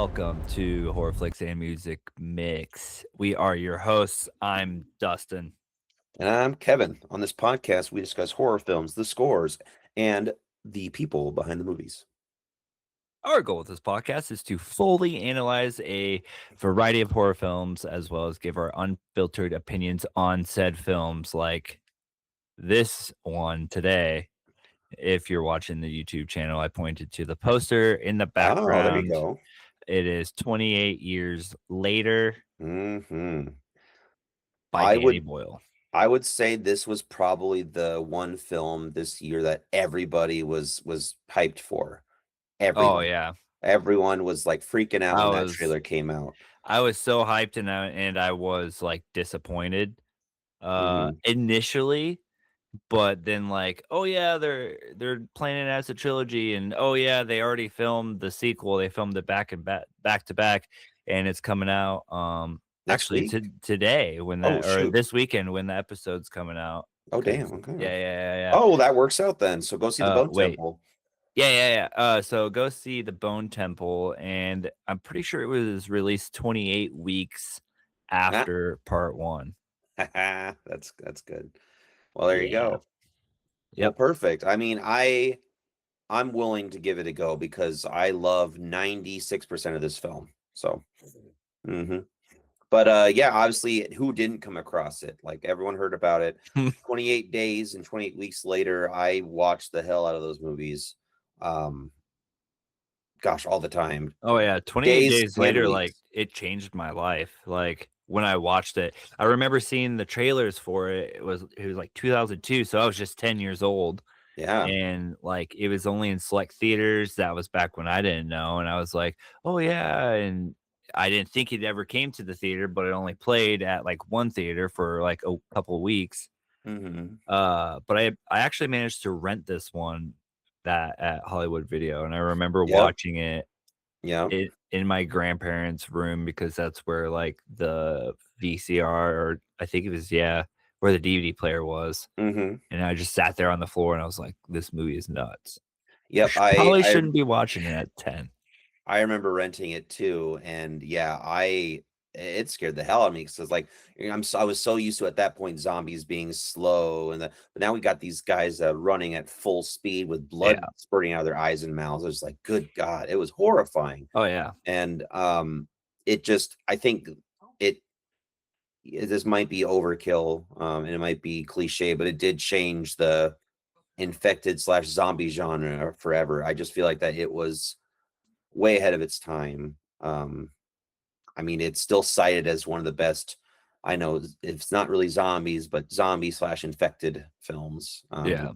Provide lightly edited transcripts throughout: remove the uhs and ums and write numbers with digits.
welcome to Horror Flicks and Music Mix. We are your hosts. I'm Dustin. And I'm Kevin. On this podcast, we discuss horror films, the scores, and the people behind the movies. Our goal with this podcast is to fully analyze a variety of horror films as well as give our unfiltered opinions on said films, like this one today. If you're watching the YouTube channel, I pointed to the poster in the Oh, there you background. go. It is 28 years later hmm by I Danny would Boyle. I would say this was probably the one film this year that everybody was hyped for. Oh Everyone. yeah. Everyone was like freaking out I when that was trailer came out. I was so hyped and I was like disappointed hmm initially, but then like, oh yeah, they're planning it as a trilogy, and oh yeah, they already filmed the sequel. They filmed it back to back, and it's coming out Next actually week? today when Oh, that or shoot. this weekend when the episode's coming out. Oh, 'Cause damn. Okay. yeah. Oh, well, that works out then. So go see the Bone Wait. Temple. Yeah. So go see the Bone Temple, and I'm pretty sure it was released 28 weeks Ah, after part one. that's good. Well, there you Yeah. go. Well, Yep. perfect. I mean, I'm willing to give it a go because I love 96% of this film. So, mhm. But yeah, obviously, who didn't come across it? Like everyone heard about it. 28 days and 28 weeks later, I watched the hell out of those movies. Um, gosh, all the time. Oh yeah, 28 Days days and later, like weeks. it changed my life. Like when I watched it, I remember seeing the trailers for it. It was like 2002, so I was just 10 years old, Yeah. and like it was only in select theaters. That was back when I didn't know, and I was like, oh yeah, and I didn't think it ever came to the theater, but it only played at like one theater for like a couple weeks. hmm But I actually managed to rent this one that at Hollywood Video, and I remember Yep. watching it Yep. in my grandparents' room because that's where like the VCR or I think it was where the DVD player was, hmm and I just sat there on the floor and I was like, "This movie is nuts." Yep. Probably shouldn't be watching it at 10. I remember renting it too, and yeah, it scared the hell out of me because I was like, I was so used to at that point zombies being slow, but now we got these guys running at full speed with Yeah. blood spurting out of their eyes and mouths. I was like, good God, it was horrifying, Oh yeah. and it just I think it this might be overkill, and it might be cliche, but it did change the infected slash zombie genre forever. I just feel like that it was way ahead of its time. I mean, it's still cited as one of the best. I know it's not really zombies, but zombie slash infected films. Yeah.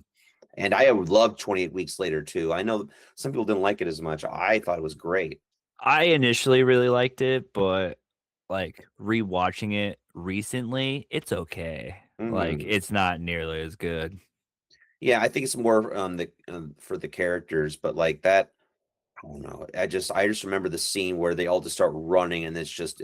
And I would love 28 Weeks Later too. I know some people didn't like it as much. I thought it was great. I initially really liked it, but like rewatching it recently, it's okay. Like hmm it's not nearly as good. Yeah, I think it's more for the characters, but like that, I don't know. I just remember the scene where they all just start running, and it's just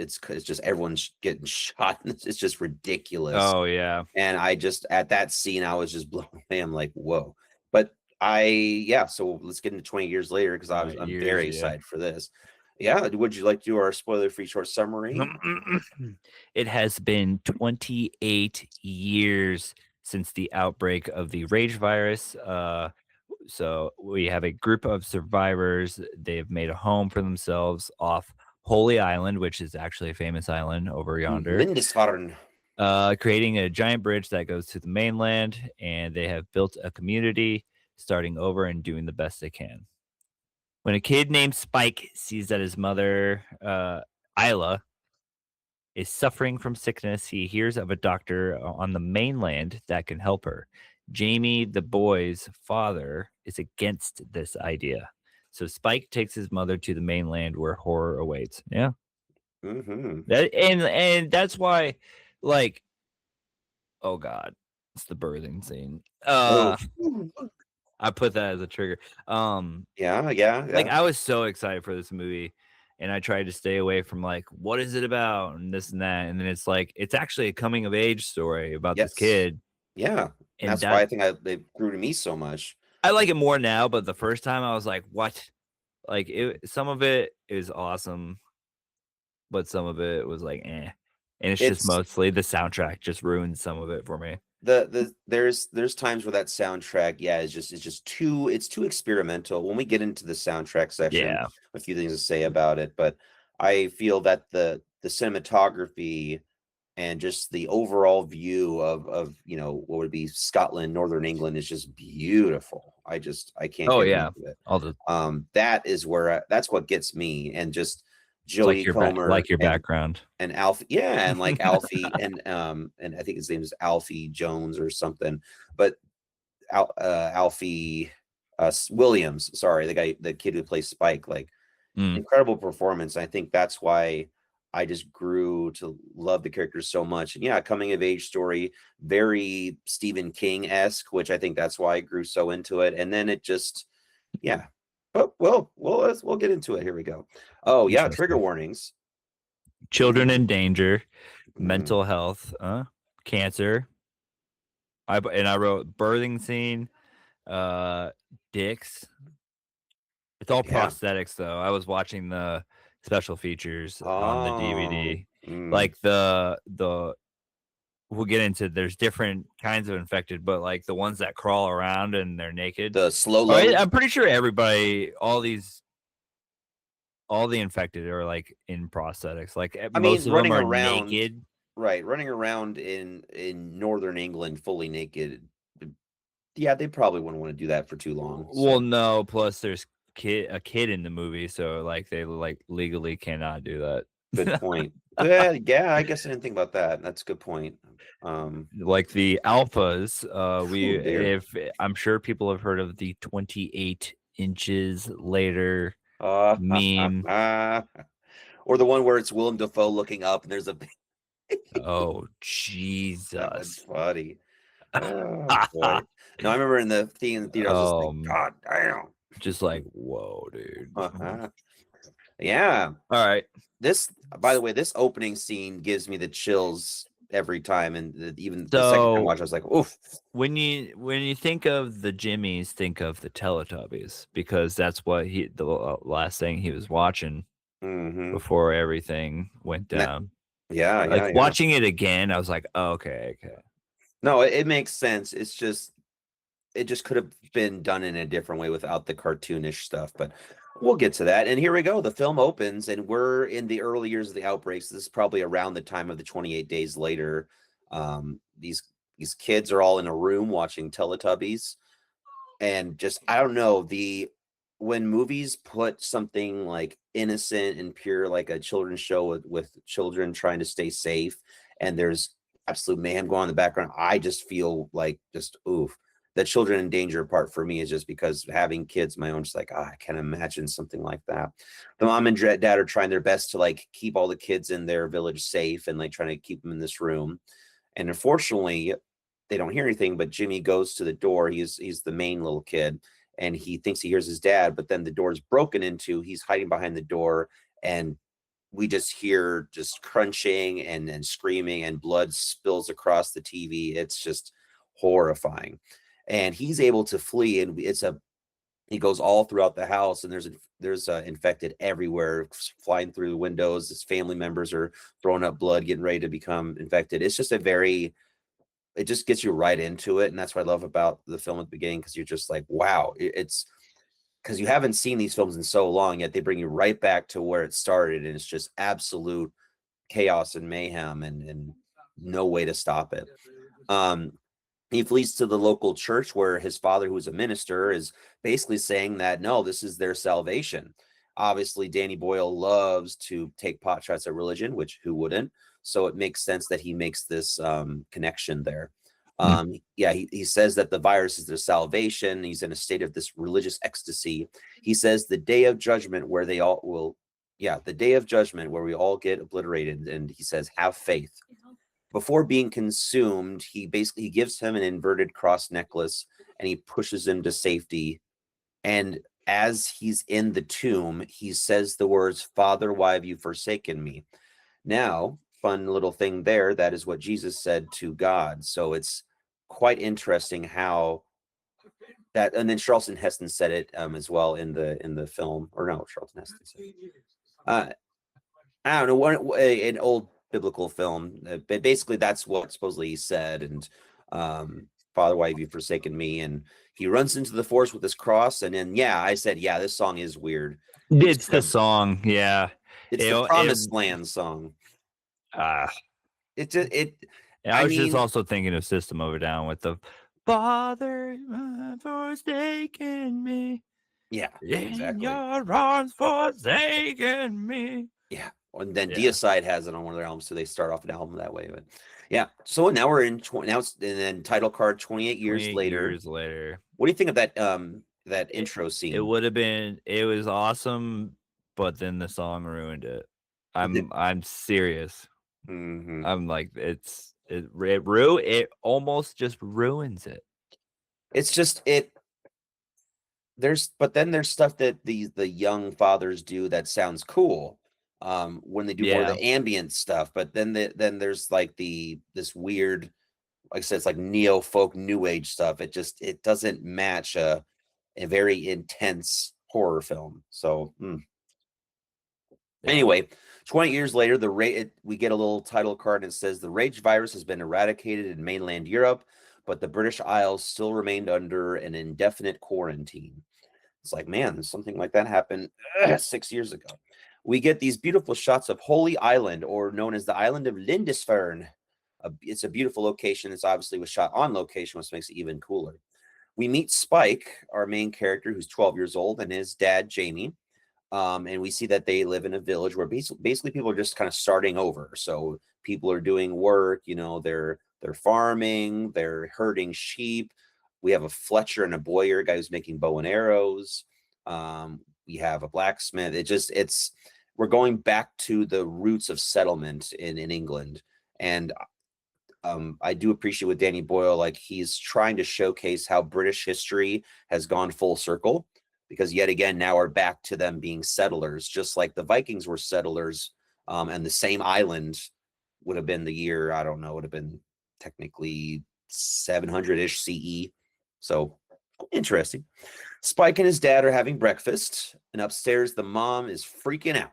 everyone's getting shot. And it's just ridiculous. Oh yeah. And I just at that scene, I was just blown away. I'm like, whoa. But yeah, so let's get into 20 years later because All right, I'm years, very yeah. excited for this. Yeah, would you like to do our spoiler-free short summary? It has been 28 years since the outbreak of the rage virus. So we have a group of survivors. They've made a home for themselves off Holy Island, which is actually a famous island over yonder, Lindisfarne. creating a giant bridge that goes to the mainland. And they have built a community, starting over and doing the best they can. When a kid named Spike sees that his mother, Isla, is suffering from sickness, he hears of a doctor on the mainland that can help her. Jamie, the boy's father, is against this idea. So Spike takes his mother to the mainland where horror awaits. Yeah. hmm And that's why, like, oh god, it's the birthing scene. Oh, I put that as a trigger. Like yeah. I was so excited for this movie, and I tried to stay away from like, what is it about, and this and that, and then it's like it's actually a coming of age story about this Yes. kid, Yeah. And and that's why that I think they grew to me so much. I like it more now. But the first time I was like, what? Like some of it is awesome, but some of it was like eh. And it's just It's mostly the soundtrack just ruins some of it for me. there's times where that soundtrack, yeah, is just too experimental. When we get into the soundtrack section, Yeah. a few things to say about it, but I feel that the cinematography and just the overall view of what would be Scotland, Northern England is just beautiful. I can't Oh get yeah. enough of it. All the That is that's what gets me, and just it's like Jodie Comer like your background. and Alfie, yeah, and like Alfie and I think his name is Alfie Jones or something, but Alfie Williams, sorry, the kid who plays Spike, like Mm. incredible performance. I think that's why I just grew to love the characters so much. And yeah, coming of age story, very Stephen King-esque, which I think that's why I grew so into it. And then it just, yeah. Oh, well, we'll get into it. Here we go. Oh yeah, trigger Interesting. warnings. Children in danger, Mm. mental health, cancer. I wrote birthing scene, uh, dicks. It's all Yeah. prosthetics though. I was watching the special features on the Oh, DVD. mm. Like the we'll get into there's different kinds of infected, but like the ones that crawl around and they're naked. The slow All right, load. I'm pretty sure everybody, all the infected are like in prosthetics. Like I most mean, of them running are around, naked. right? Running around in northern England fully naked. Yeah, they probably wouldn't want to do that for too long. Well, So no, plus there's a kid in the movie, so like they like legally cannot do good that. point. Yeah, I guess I didn't think about that. That's a good point. Like the alphas, we Oh dear. if I'm sure people have heard of the 28 inches later Uh, meme. or the one where it's Willem Dafoe looking up and there's a Oh that one's Jesus. funny. Oh boy. No, I remember in the theater, I was just like, um God damn. just like whoa, dude. Yeah. All right. This, by the way, this opening scene gives me the chills every time, and even the second time So watch, I was like, "Oof." when you think of the Jimmies, think of the Teletubbies because that's what the last thing he was watching Hmm. before everything went down. Yeah, Like yeah, yeah. watching it again, I was like, oh, okay, okay. No, it makes sense. It's just it just could have been done in a different way without the cartoonish stuff, but we'll get to that. And here we go. The film opens, and we're in the early years of the outbreaks. This is probably around the time of the 28 days later. These kids are all in a room watching Teletubbies, and just I don't know, the when movies put something like innocent and pure, like a children's show with children trying to stay safe, and there's absolute mayhem going on in the background, I just feel like just oof. The children in danger part for me is just because having kids my own, just like I can't imagine something like that. The mom and dad are trying their best to like keep all the kids in their village safe and like trying to keep them in this room, and unfortunately they don't hear anything, but Jimmy goes to the door. He's the main little kid, and he thinks he hears his dad, but then the door is broken into. He's hiding behind the door, and we just hear just crunching and screaming, and blood spills across the TV. It's just horrifying. And he's able to flee, and he goes all throughout the house, and there's infected everywhere, flying through the windows. His family members are throwing up blood, getting ready to become infected. It's just it just gets you right into it, and that's what I love about the film at the beginning, because you're just like, wow, it's because you haven't seen these films in so long, yet they bring you right back to where it started, and it's just absolute chaos and mayhem, and no way to stop it. um he flees to the local church where his father, who is a minister, is basically saying that no, this is their salvation. Obviously, Danny Boyle loves to take pot shots at religion, which who wouldn't? So it makes sense that he makes this connection there. Hmm. Yeah, he says that the virus is their salvation. He's in a state of this religious ecstasy. He says the day of judgment where they all will, yeah, the day of judgment where we all get obliterated. And he says, have faith. Before being consumed, he gives him an inverted cross necklace, and he pushes him to safety. And as he's in the tomb, he says the words, Father, why have you forsaken me? Now, fun little thing there, that is what Jesus said to God. So it's quite interesting how that, and then Charlton Heston said it as well in the film, or no, Charlton Heston said it. I don't know, an old biblical film, but basically that's what supposedly he said. And Father, why have you forsaken me? And he runs into the forest with his cross, and then I said, this song is weird. It's the song, yeah. It's the Promised Land song. I I was just mean, also thinking of System of a Down with the Father forsaken me. Yeah, in exactly. your arms forsaken me. Yeah. And then Deicide has it on one of their albums, so they start off an album that way. But yeah, so now we're in now it's, and then title card 28 years later. What do you think of that that intro scene? It was awesome, but then the song ruined it. I'm serious. Mm-hmm. I'm like, it almost just ruins it. It's just there's stuff that the young fathers do that sounds cool when they do more of the ambient stuff, but then there's like this weird, like I said, it's like neo folk new age stuff. It doesn't match a very intense horror film. So anyway, 20 years later, we get a little title card and it says the rage virus has been eradicated in mainland Europe, but the British Isles still remained under an indefinite quarantine. It's like, man, something like that happened 6 years ago. We get these beautiful shots of Holy Island, or known as the island of Lindisfarne. It's a beautiful location. It's obviously was shot on location, which makes it even cooler. We meet Spike, our main character, who's 12 years old, and his dad, Jamie. And we see that they live in a village where basically people are just kind of starting over. So people are doing work, they're farming, they're herding sheep. We have a Fletcher and a Boyer, a guy who's making bow and arrows. We have a blacksmith. We're going back to the roots of settlement in England. And I do appreciate with Danny Boyle, like he's trying to showcase how British history has gone full circle, because yet again, now we're back to them being settlers, just like the Vikings were settlers. And the same island would have been the year, I don't know, would have been technically 700-ish CE. So interesting. Spike and his dad are having breakfast, and upstairs the mom is freaking out.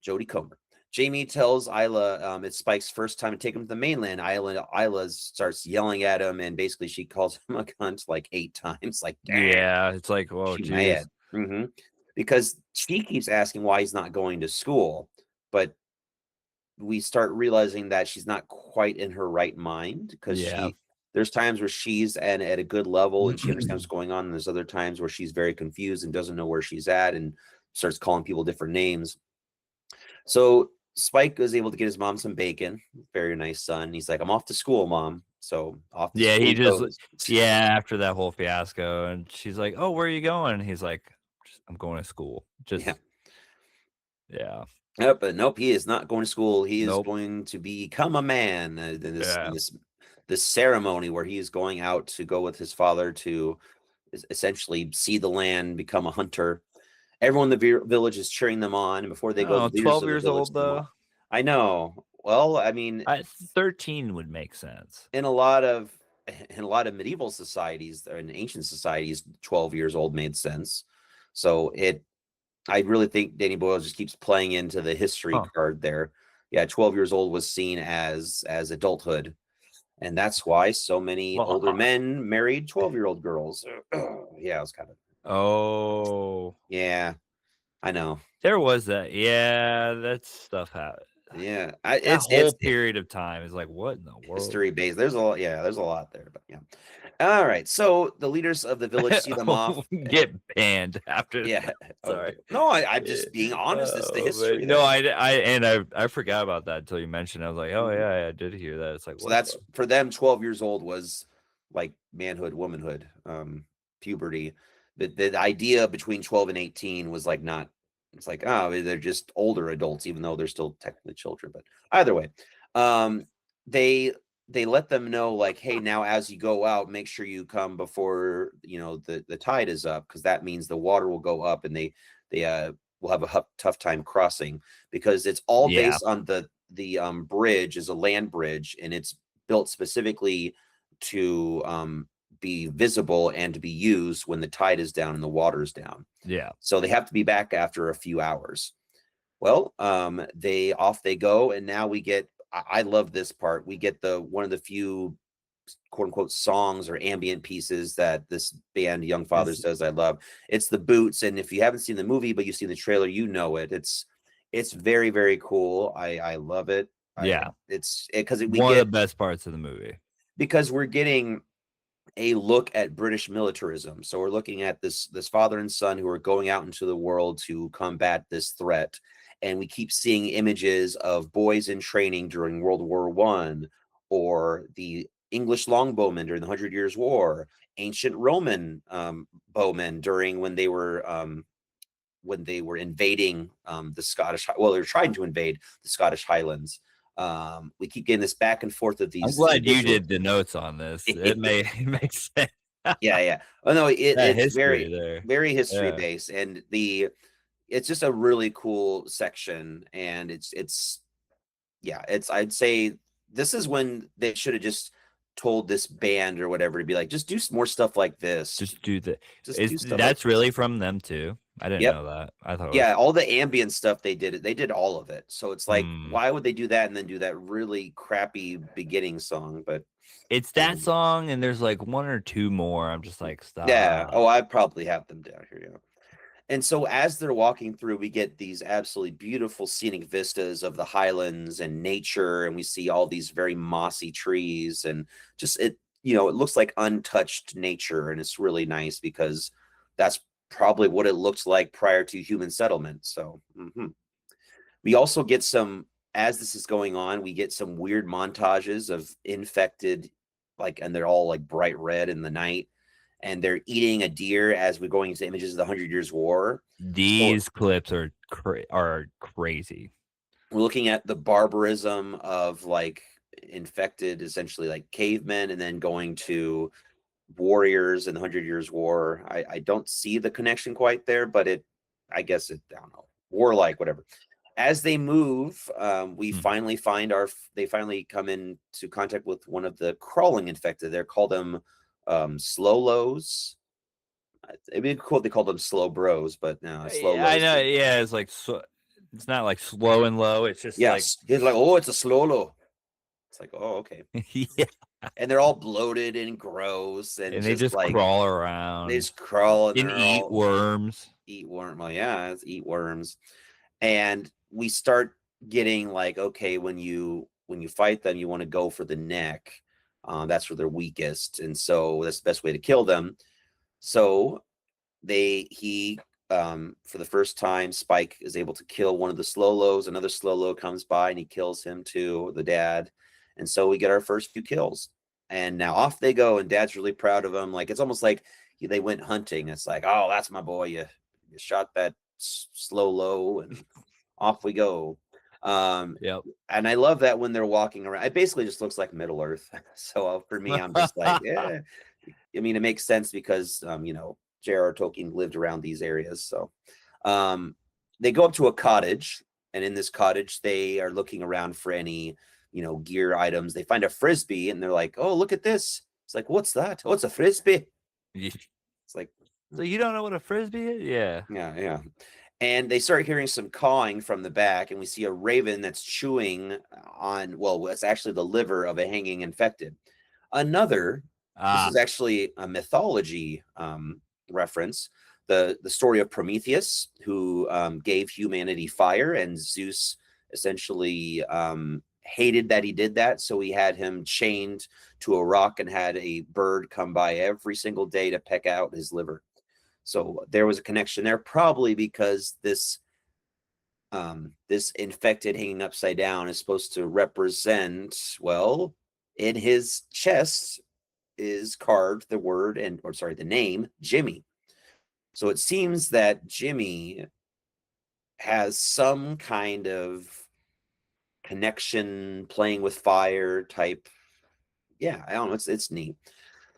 Jodie Comer. Jamie tells Isla it's Spike's first time to take him to the mainland. Isla starts yelling at him, and basically she calls him a cunt like 8 times. Like, damn. It's like, whoa, she's mad. Mm-hmm. Because she keeps asking why he's not going to school, but we start realizing that she's not quite in her right mind, because there's times where she's at a good level and she understands what's going on, and there's other times where she's very confused and doesn't know where she's at and starts calling people different names. So Spike was able to get his mom some bacon. Very nice son. He's like, I'm off to school, Mom. So off to school he just after that whole fiasco, and she's like, oh, where are you going? And he's like, I'm going to school. But nope, he is not going to school. He is going to become a man in this ceremony where he is going out to go with his father to essentially see the land, become a hunter. Everyone in the village is cheering them on, and before they go, 12 years old though. I know. Well, I mean, 13 would make sense. In a lot of medieval societies and ancient societies, 12 years old made sense. So I really think Danny Boyle just keeps playing into the history card there. Yeah, 12 years old was seen as adulthood. And that's why so many older men married 12-year-old girls. Yeah, it was kind of. Oh. Yeah, I know. There was that. Yeah, that stuff happened. Yeah. It's whole period of time is like, what in the world? History based. There's a lot there, but yeah. All right. So the leaders of the village see them off. Get banned after that. Sorry. No, I'm just being honest. It's the history. No, I forgot about that until you mentioned it. I was like, oh yeah, I did hear that. It's like, so that's for them, 12 years old was like manhood, womanhood, puberty. The idea between 12 and 18 was like not. It's like, oh, they're just older adults, even though they're still technically children. But either way, they let them know, like, hey, now as you go out, make sure you come before the tide is up, because that means the water will go up, and they will have a tough time crossing, because it's all based on the bridge is a land bridge, and it's built specifically to be visible and to be used when the tide is down and the water is down. Yeah. So they have to be back after a few hours. Well, they go, and now we get. I love this part. We get the one of the few quote unquote songs or ambient pieces that this band Young Fathers does. I love. It's the Boots, and if you haven't seen the movie but you've seen the trailer, you know it. It's very, very cool. I love it. Yeah. It's because we One get of the best parts of the movie. because we're getting a look at British militarism. So we're looking at this father and son who are going out into the world to combat this threat. And we keep seeing images of boys in training during World War I, or the English longbowmen during the 100 Years' War, ancient Roman bowmen during when they were invading the Scottish. Well, they were trying to invade the Scottish Highlands. We keep getting this back and forth of these. I'm glad you did the notes on this. It makes sense. Yeah. Oh no, it's very there. very history based, and it's just a really cool section, and it's I'd say this is when they should have just told this band or whatever to be like, just do some more stuff like this. Just do the. Do stuff That's like really this. from them too. I didn't Yep. know that. I thought. Yeah, all the ambient stuff they did all of it. So it's like, Hmm. why would they do that and then do that really crappy beginning song? But It's that song, and there's like one or two more. I'm just like, stop. yeah. Oh, I probably have them down here. Yeah. And so as they're walking through, we get these absolutely beautiful scenic vistas of the Highlands and nature, and we see all these very mossy trees, and just it looks like untouched nature, and it's really nice because that's probably what it looked like prior to human settlement. So we also get some, as this is going on, we get some weird montages of infected, and they're all like bright red in the night, and they're eating a deer as we're going into images of the 100 Years' War. These clips are crazy. We're looking at the barbarism of infected, essentially like cavemen, and then going to warriors in the 100 Years' War. I don't see the connection quite there, but I guess I don't know, warlike, whatever. As they move, we finally they finally come into contact with one of the crawling infected. They're called them Slowlos. It'd be cool if they called them slow bros, but no, slow. I know. Yeah, it's like it's not like slow and low. It's just yes. He's like, oh, it's a slow low. It's like, oh, okay. Yeah. And they're all bloated and gross, and they just crawl around. They just crawl and eat worms. Eat worm. Well, yeah, it's eat worms. And we start getting like, okay, when you fight them, you want to go for the neck. That's where they're weakest, and so that's the best way to kill them. So for the first time, Spike is able to kill one of the Slowlos. Another Slowlo comes by and he kills him too, the dad. And so we get our first few kills. And now off they go, and Dad's really proud of him. Like, it's almost like they went hunting. It's like, oh, that's my boy. You shot that Slowlo, and off we go. Yep. And I love that when they're walking around, it basically just looks like Middle Earth. So for me, I'm just like, yeah. I mean, it makes sense because J.R.R. Tolkien lived around these areas. So they go up to a cottage, and in this cottage, they are looking around for any gear items. They find a frisbee, and they're like, oh, look at this. It's like, what's that? Oh, it's a frisbee. It's like, so you don't know what a frisbee is? Yeah. And they start hearing some cawing from the back, and we see a raven that's chewing on, well, it's actually the liver of a hanging infected. This is actually a mythology reference. The story of Prometheus, who gave humanity fire, and Zeus essentially hated that he did that, so he had him chained to a rock and had a bird come by every single day to peck out his liver. So there was a connection there, probably because this infected hanging upside down is supposed to represent, well, in his chest is carved the name Jimmy. So it seems that Jimmy has some kind of connection, playing with fire type. Yeah, I don't know. It's neat.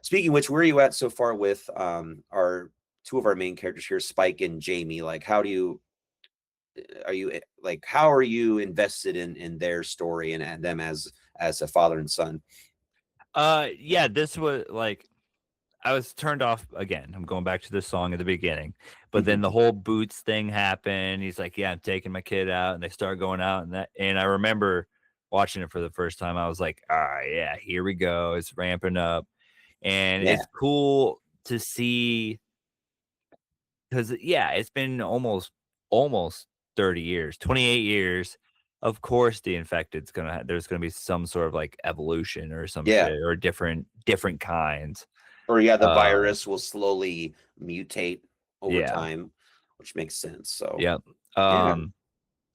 Speaking of which, where are you at so far with our two of our main characters here, Spike and Jamie? Like, how are you invested in their story and them as a father and son? Yeah, this was like, I was turned off again. I'm going back to the song at the beginning, but then the whole Boots thing happened. He's like, "Yeah, I'm taking my kid out," and they start going out, and I remember watching it for the first time. I was like, "All right, yeah, here we go. It's ramping up," and Yeah. it's cool to see because yeah, it's been almost 30 years, 28 years. Of course, the infected's there's gonna be some sort of like evolution or some Yeah. shit or different kinds. Or yeah, the Uh, virus will slowly mutate over yeah. time, which makes sense. So Yep. yeah.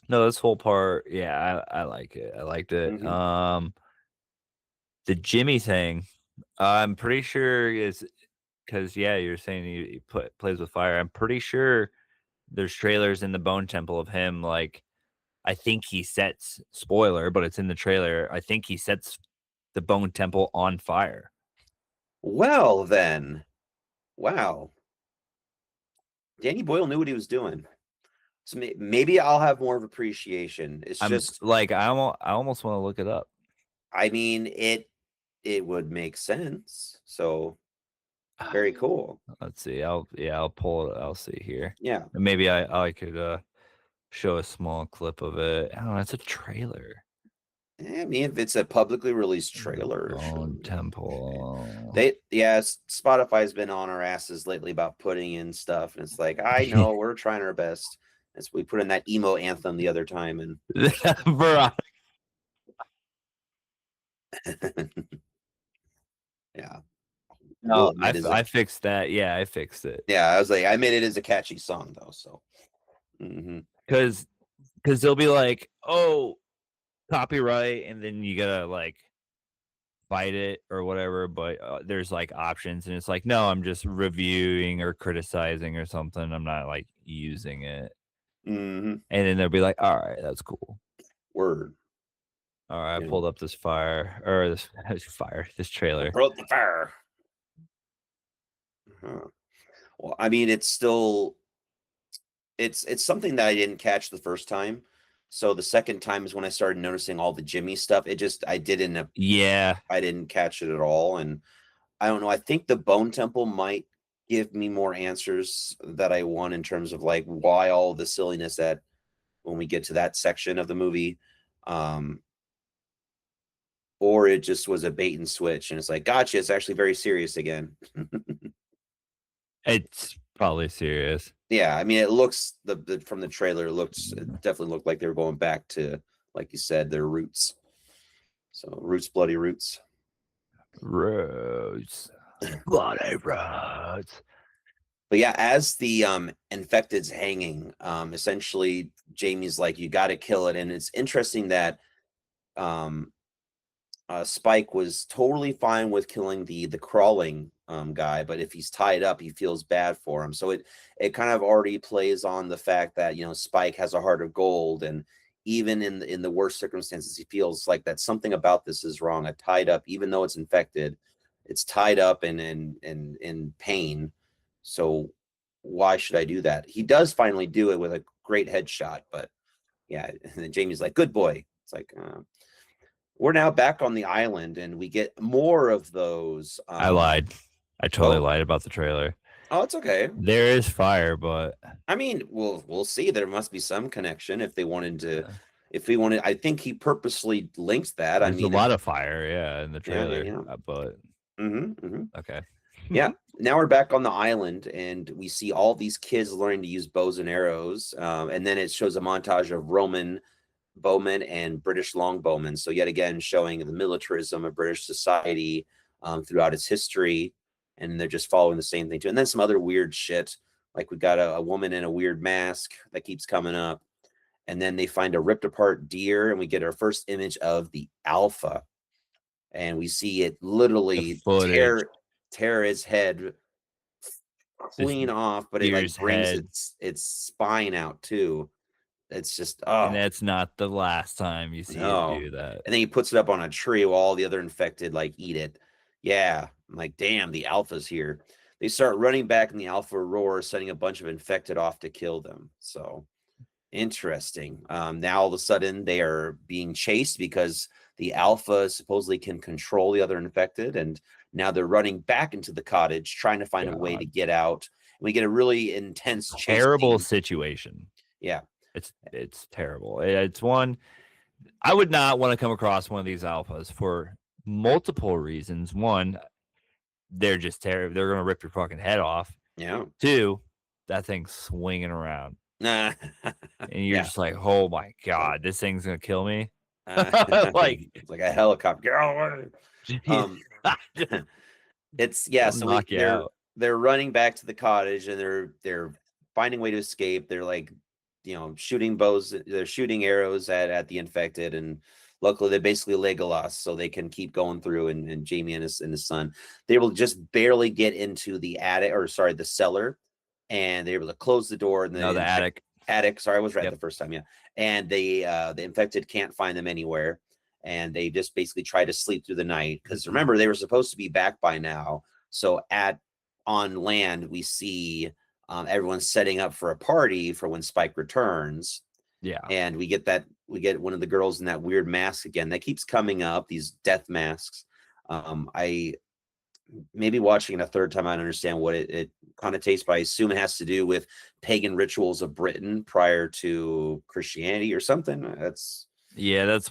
No, this whole part, yeah, I like it. I liked it. Mhm. The Jimmy thing, I'm pretty sure is because yeah, you're saying he plays with fire. I'm pretty sure there's trailers in the Bone Temple of him. Like, I think he sets spoiler, but it's in the trailer. I think he sets the Bone Temple on fire. Well then, wow. Danny Boyle knew what he was doing. So maybe I'll have more of appreciation. It's I'm just, like, I almost want to look it up. I mean, it would make sense. So very cool. Let's see. I'll pull it. I'll see here. Yeah. And maybe I could show a small clip of it. Oh, it's a trailer. I mean, if it's a publicly released trailer, Bone Temple. Spotify's been on our asses lately about putting in stuff, and it's like, I know we're trying our best. As we put in that emo anthem the other time, and Veronica. yeah, No, we'll admit I fixed that. Yeah, I fixed it. yeah, I was like, I made it as a catchy song though, so Because they'll be like, oh, copyright, and then you gotta like fight it or whatever. But there's like options, and it's like, no, I'm just reviewing or criticizing or something. I'm not like using it. And then they'll be like, all right, that's cool. Word. All right, I Yeah. pulled up this this trailer. Brought the fire. Well, I mean, it's still it's something that I didn't catch the first time. So the second time is when I started noticing all the Jimmy stuff. I didn't Yeah, I didn't catch it at all. And I don't know. I think the Bone Temple might give me more answers that I want in terms of like why all the silliness that when we get to that section of the movie. Or it just was a bait and switch and it's like, gotcha, it's actually very serious again. it's probably serious. Yeah, I mean, it looks from the trailer, it definitely looked like they were going back to, like you said, their roots. So roots, bloody roots. Roads, bloody roads. But yeah, as the infected's hanging, essentially Jamie's like, you got to kill it, and it's interesting that Spike was totally fine with killing the crawling guy, but if he's tied up, he feels bad for him. So it kind of already plays on the fact that Spike has a heart of gold, and even in the worst circumstances, he feels like that something about this is wrong. A tied up, even though it's infected, it's tied up and in pain. So why should I do that? He does finally do it with a great headshot, but yeah, and then Jamie's like, "Good boy." It's like. We're now back on the island, and we get more of those. I lied. I totally lied about the trailer. Oh, it's okay. There is fire, but I mean, we'll see. There must be some connection if they wanted to. If we wanted, I think he purposely links that. There's a lot of fire, yeah, in the trailer. Yeah. But okay. Yeah. Now we're back on the island, and we see all these kids learning to use bows and arrows. And then it shows a montage of Roman bowmen and British longbowmen. So yet again, showing the militarism of British society throughout its history, and they're just following the same thing too. And then some other weird shit, like we got a woman in a weird mask that keeps coming up, and then they find a ripped apart deer, and we get our first image of the alpha, and we see it literally tear its head clean off, but it like brings its spine out too. It's just and that's not the last time you see it do that. And then he puts it up on a tree while all the other infected like eat it. Yeah, I'm like, damn, the alpha's here. They start running back, and the alpha roar, sending a bunch of infected off to kill them. So interesting. Now all of a sudden they are being chased because the alpha supposedly can control the other infected, and Now they're running back into the cottage, trying to find a way to get out. We get a really intense chase Terrible scene. situation. Yeah. It's terrible. It's one I would not want to come across one of these alphas for multiple reasons. One, they're just terrible. They're gonna rip your fucking head off. Yeah. Two, that thing's swinging around, Nah. and you're just like, oh my god, this thing's gonna kill me. Like, it's like a helicopter. Get out of the way. Um, it's it'll knock you out. they're running back to the cottage and they're finding a way to escape. They're like, shooting bows. They're shooting arrows at the infected, and luckily they're basically Legolas, so they can keep going through. And Jamie and his son, they will just barely get into the attic, or sorry, the cellar, and they're able to close the door. And No, the attic. Attic. Sorry, I was right Yep. the first time. Yeah, and the infected can't find them anywhere, and they just basically try to sleep through the night because remember they were supposed to be back by now. So on land we see everyone's setting up for a party for when Spike returns. Yeah. And we get one of the girls in that weird mask again that keeps coming up, these death masks. I maybe watching it a third time I understand what it connotates, but I assume it has to do with pagan rituals of Britain prior to Christianity or something. That's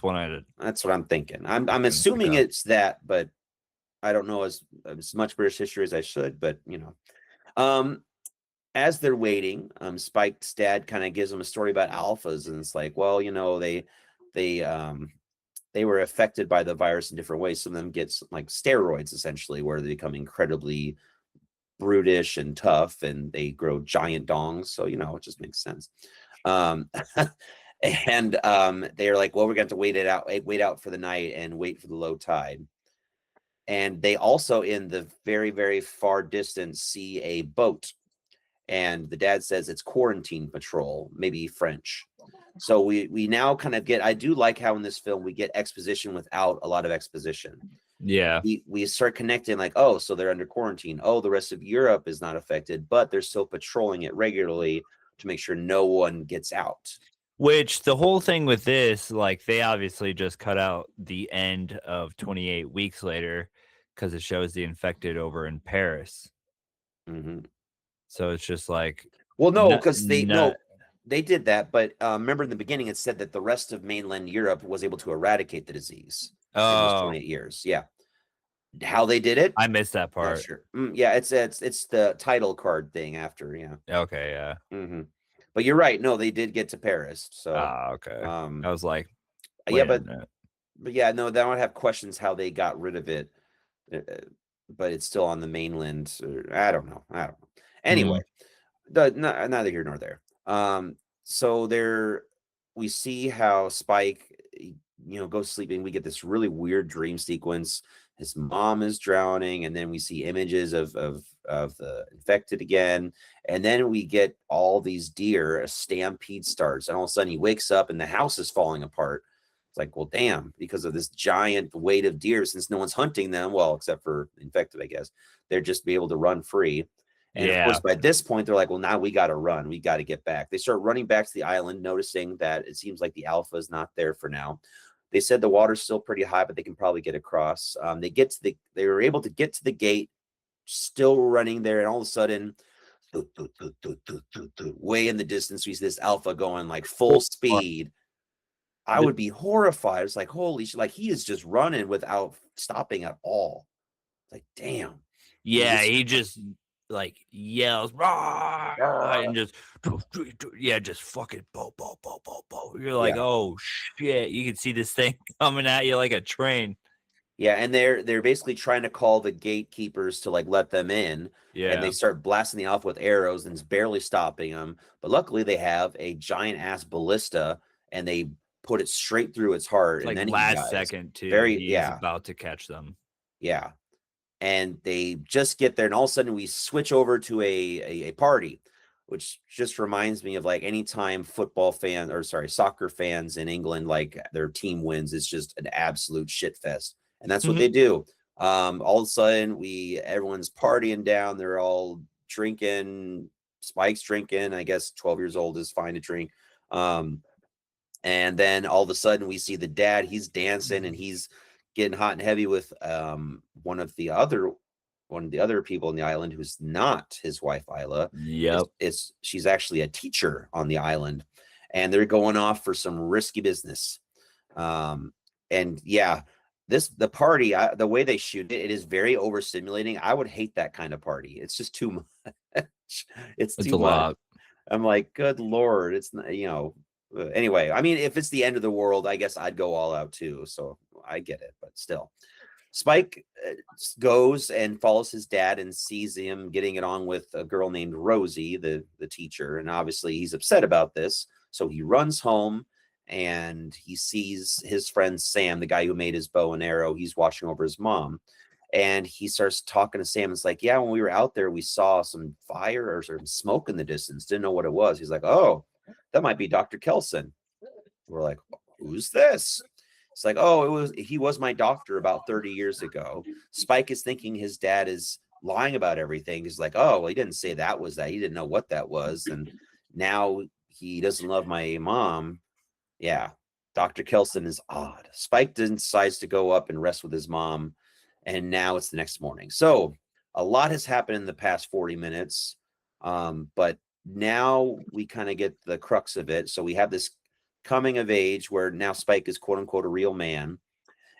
what I'm thinking. I'm assuming it's that, but I don't know as much British history as I should. But as they're waiting, Spike's dad kind of gives them a story about alphas, and it's like, well, they were affected by the virus in different ways. Some of them get like steroids, essentially, where they become incredibly brutish and tough, and they grow giant dongs. So it just makes sense. And they're like, well, we're going to have to wait out for the night and wait for the low tide. And they also, in the very, very far distance, see a boat. And the dad says it's quarantine patrol, maybe French. So we now kind of I do like how in this film we get exposition without a lot of exposition. Yeah. We start connecting like, oh, so they're under quarantine. Oh, the rest of Europe is not affected, but they're still patrolling it regularly to make sure no one gets out. Which the whole thing with this, like, they obviously just cut out the end of 28 weeks later because it shows the infected over in Paris. Mm-hmm. So it's just like, well, no, because they did that, but remember in the beginning it said that the rest of mainland Europe was able to eradicate the disease in those 28 years. Yeah, how they did it, I missed that part. Not sure. Yeah, it's the title card thing after. Yeah. Okay. Yeah. Mm-hmm. But you're right. No, they did get to Paris. So. Okay. I was like, yeah, but yeah, no, they don't have questions how they got rid of it, but it's still on the mainland. I don't know. Anyway, neither here nor there. So we see how Spike, goes sleeping. We get this really weird dream sequence. His mom is drowning, and then we see images of the infected again, and then we get all these deer. A stampede starts, and all of a sudden he wakes up, and the house is falling apart. It's like, well, damn, because of this giant weight of deer. Since no one's hunting them, well, except for infected, I guess, they're just be able to run free. And of course, by this point, they're like, well, now we got to run. We got to get back. They start running back to the island, noticing that it seems like the alpha is not there for now. They said the water's still pretty high, but they can probably get across. They were able to get to the gate, still running there. And all of a sudden, way in the distance, we see this alpha going like full speed. I would be horrified. It's like, holy shit, like he is just running without stopping at all. Like, damn. Yeah, he just like yells and just just fucking bo. You're like, oh shit, you can see this thing coming at you like a train. Yeah, and they're basically trying to call the gatekeepers to like let them in. Yeah, and they start blasting the alpha with arrows, and it's barely stopping them. But luckily, they have a giant ass ballista, and they put it straight through its heart. Like, and then last second too, he's about to catch them. Yeah. And they just get there, and all of a sudden we switch over to a party, which just reminds me of like anytime soccer fans in England, like their team wins, it's just an absolute shit fest. And that's what they do. All of a sudden everyone's partying down. They're all drinking. Spike's drinking. I guess 12 years old is fine to drink. And then all of a sudden we see the dad, he's dancing and he's getting hot and heavy with one of the other people on the island who's not his wife Isla. Yep. She's actually a teacher on the island, and they're going off for some risky business. And yeah, the party, the way they shoot it, it is very overstimulating. I would hate that kind of party. It's just too much. It's It's too a much. lot. I'm like, good lord, it's not, anyway, I mean, if it's the end of the world, I guess I'd go all out too. So I get it, but still. Spike goes and follows his dad and sees him getting it on with a girl named Rosie, the teacher, and obviously he's upset about this. So he runs home and he sees his friend Sam, the guy who made his bow and arrow. He's watching over his mom, and he starts talking to Sam. It's like, yeah, when we were out there, we saw some fire or some smoke in the distance. Didn't know what it was. He's like, oh, that might be Dr. Kelson. We're like, who's this? It's like, oh, he was my doctor about 30 years ago. Spike is thinking his dad is lying about everything. He's like, oh, well, he didn't say that was that. He didn't know what that was. And now he doesn't love my mom. Yeah. Dr. Kelson is odd. Spike then decides to go up and rest with his mom. And now it's the next morning. So a lot has happened in the past 40 minutes. But now we kind of get the crux of it. So we have this coming of age where now Spike is quote unquote a real man.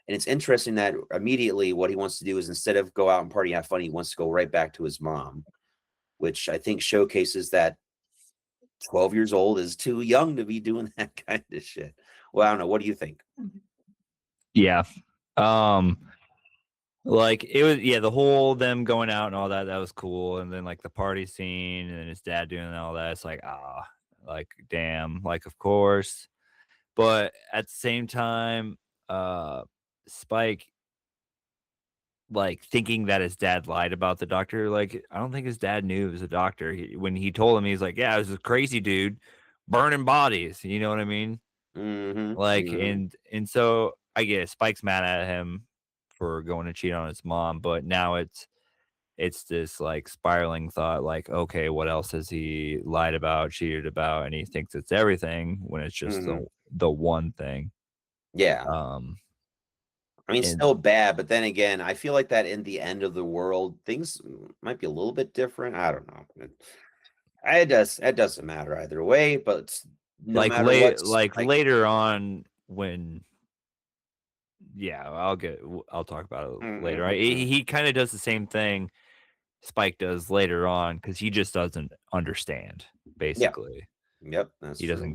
And it's interesting that immediately what he wants to do is, instead of go out and party, have fun, he wants to go right back to his mom, which I think showcases that 12 years old is too young to be doing that kind of shit. Well, I don't know. What do you think? Yeah. Like it was, yeah, the whole them going out and all that was cool. And then like the party scene and his dad doing all that, it's like, like damn, like of course. But at the same time, Spike, like thinking that his dad lied about the doctor, like I don't think his dad knew it was a doctor. When he told him, he's like, yeah, it was a crazy dude burning bodies. You know what I mean? Like, and so I guess Spike's mad at him for going to cheat on his mom, but now it's this like spiraling thought, like, okay, what else has he lied about, cheated about, and he thinks it's everything when it's just the one thing. Yeah. I mean, And still bad, but then again, I feel like that in the end of the world, things might be a little bit different. I don't know. It doesn't matter either way, but no like matter what, later on when I'll talk about it later. He kind of does the same thing Spike does later on because he just doesn't understand, basically. Yep, that's he true. doesn't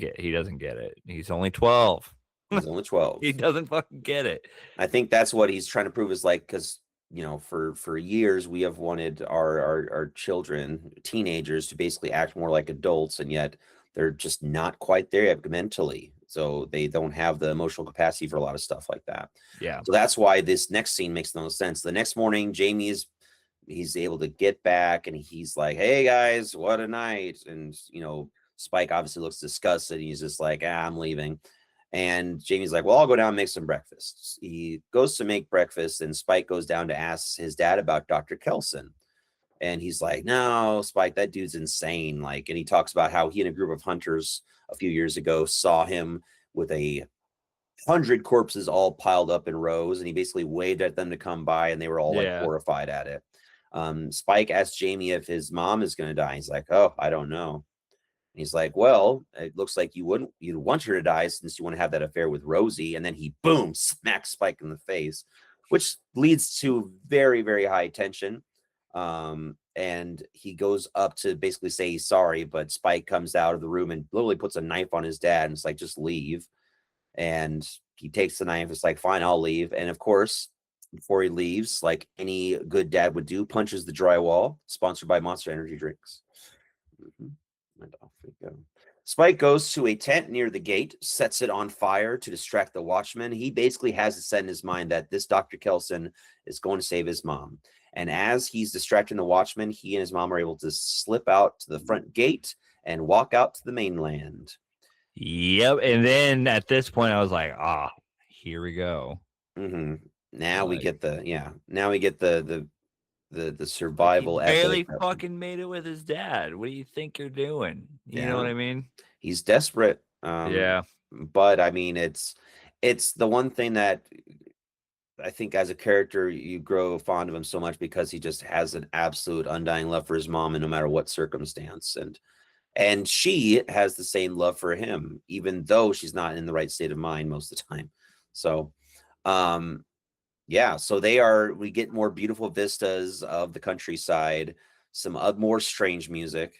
get it. He's only 12. He's only 12. He doesn't fucking get it. I think that's what he's trying to prove, is like, because for years we have wanted our children, teenagers, to basically act more like adults, and yet they're just not quite there yet mentally. So they don't have the emotional capacity for a lot of stuff like that. Yeah. So that's why this next scene makes no sense. The next morning, he's able to get back, and he's like, hey guys, what a night. And Spike obviously looks disgusted. He's just like, I'm leaving. And Jamie's like, well, I'll go down and make some breakfast. He goes to make breakfast, and Spike goes down to ask his dad about Dr. Kelson. And he's like, no, Spike, that dude's insane. Like, and he talks about how he and a group of hunters a few years ago saw him with 100 corpses all piled up in rows. And he basically waved at them to come by, and they were all like horrified at it. Spike asked Jamie if his mom is going to die. He's like, oh, I don't know. And he's like, well, it looks like you'd want her to die since you want to have that affair with Rosie. And then he, boom, smacks Spike in the face, which leads to very, very high tension. And he goes up to basically say he's sorry, but Spike comes out of the room and literally puts a knife on his dad, and it's like, just leave. And he takes the knife. It's like, fine, I'll leave. And of course, before he leaves, like any good dad would do, punches the drywall. Sponsored by Monster Energy drinks. And off we go. Spike goes to a tent near the gate, sets it on fire to distract the watchman. He basically has it set in his mind that this Dr. Kelson is going to save his mom. And as he's distracting the watchman, he and his mom are able to slip out to the front gate and walk out to the mainland. Yep. And then at this point, I was like, here we go. Now we get the survival. He barely fucking made it with his dad. What do you think you're doing? You know what I mean? He's desperate. Yeah. But I mean, it's the one thing that I think as a character, you grow fond of him so much because he just has an absolute undying love for his mom, and no matter what circumstance, and she has the same love for him, even though she's not in the right state of mind most of the time. So, um, yeah, so we get more beautiful vistas of the countryside, some more strange music,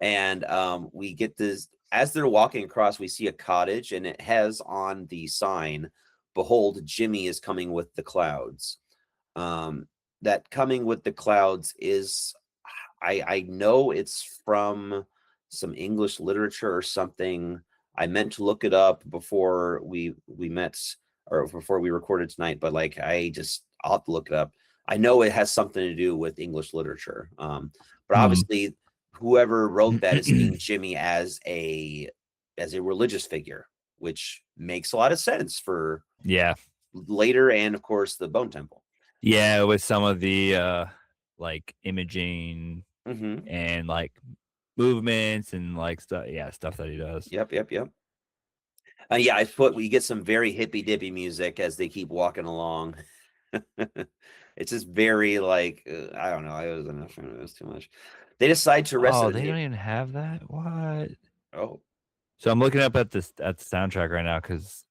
and we get this as they're walking across, we see a cottage, and it has on the sign, "Behold, Jimmy is coming with the clouds." Um, that coming with the clouds is, I know it's from some English literature or something. I meant to look it up before we met or before we recorded tonight, but like I'll have to look it up. I know it has something to do with English literature. But Hmm. obviously whoever wrote that is seeing Jimmy as a religious figure, which makes a lot of sense for Yeah. later and of course the Bone Temple. Yeah, with some of the like imaging Hmm. and like movements and like stuff, yeah, stuff that he does. Yep. Yeah, I put we get some very hippy dippy music as they keep walking along. It's just very like I don't know. I wasn't a fan of this too much. They decide to rest Oh, at they a don't even have that? What? oh So I'm looking up at the soundtrack right now because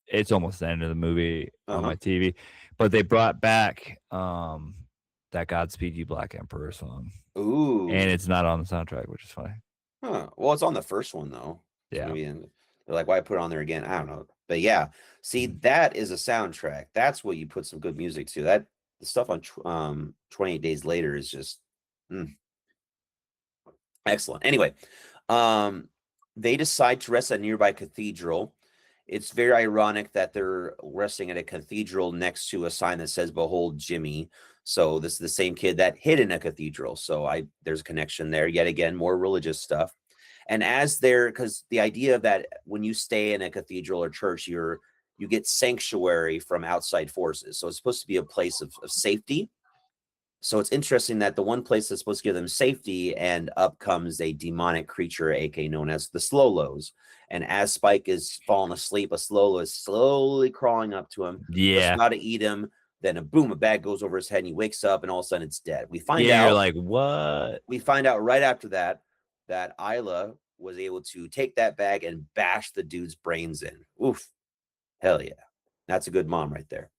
it's almost the end of the movie on uh-huh. my TV. But they brought back that Godspeed You Black Emperor song. And Ooh. it's not on the soundtrack, which is funny. Huh. Well, it's on the first one though. So Yeah. maybe they're like, why put it on there again? I don't know. But yeah, see, Mhm. that is a soundtrack. That's what you put some good music to. That the stuff on 28 Days Later is just mm, excellent. Anyway, um, they decide to rest at a nearby cathedral. It's very ironic that they're resting at a cathedral next to a sign that says "Behold, Jimmy." So this is the same kid that hid in a cathedral. So there's a connection there. Yet again, more religious stuff. And as they're because the idea that when you stay in a cathedral or church, you get sanctuary from outside forces. So it's supposed to be a place of safety. So it's interesting that the one place that's supposed to give them safety, and up comes a demonic creature, aka known as the Slolos. And as Spike is falling asleep, a Slolo is slowly crawling up to him, just Yeah. about to eat him. Then a boom, a bag goes over his head, and he wakes up, and all of a sudden it's dead. Yeah, you're like, what? We find out right after that that Isla was able to take that bag and bash the dude's brains in. Oof, hell yeah, that's a good mom right there.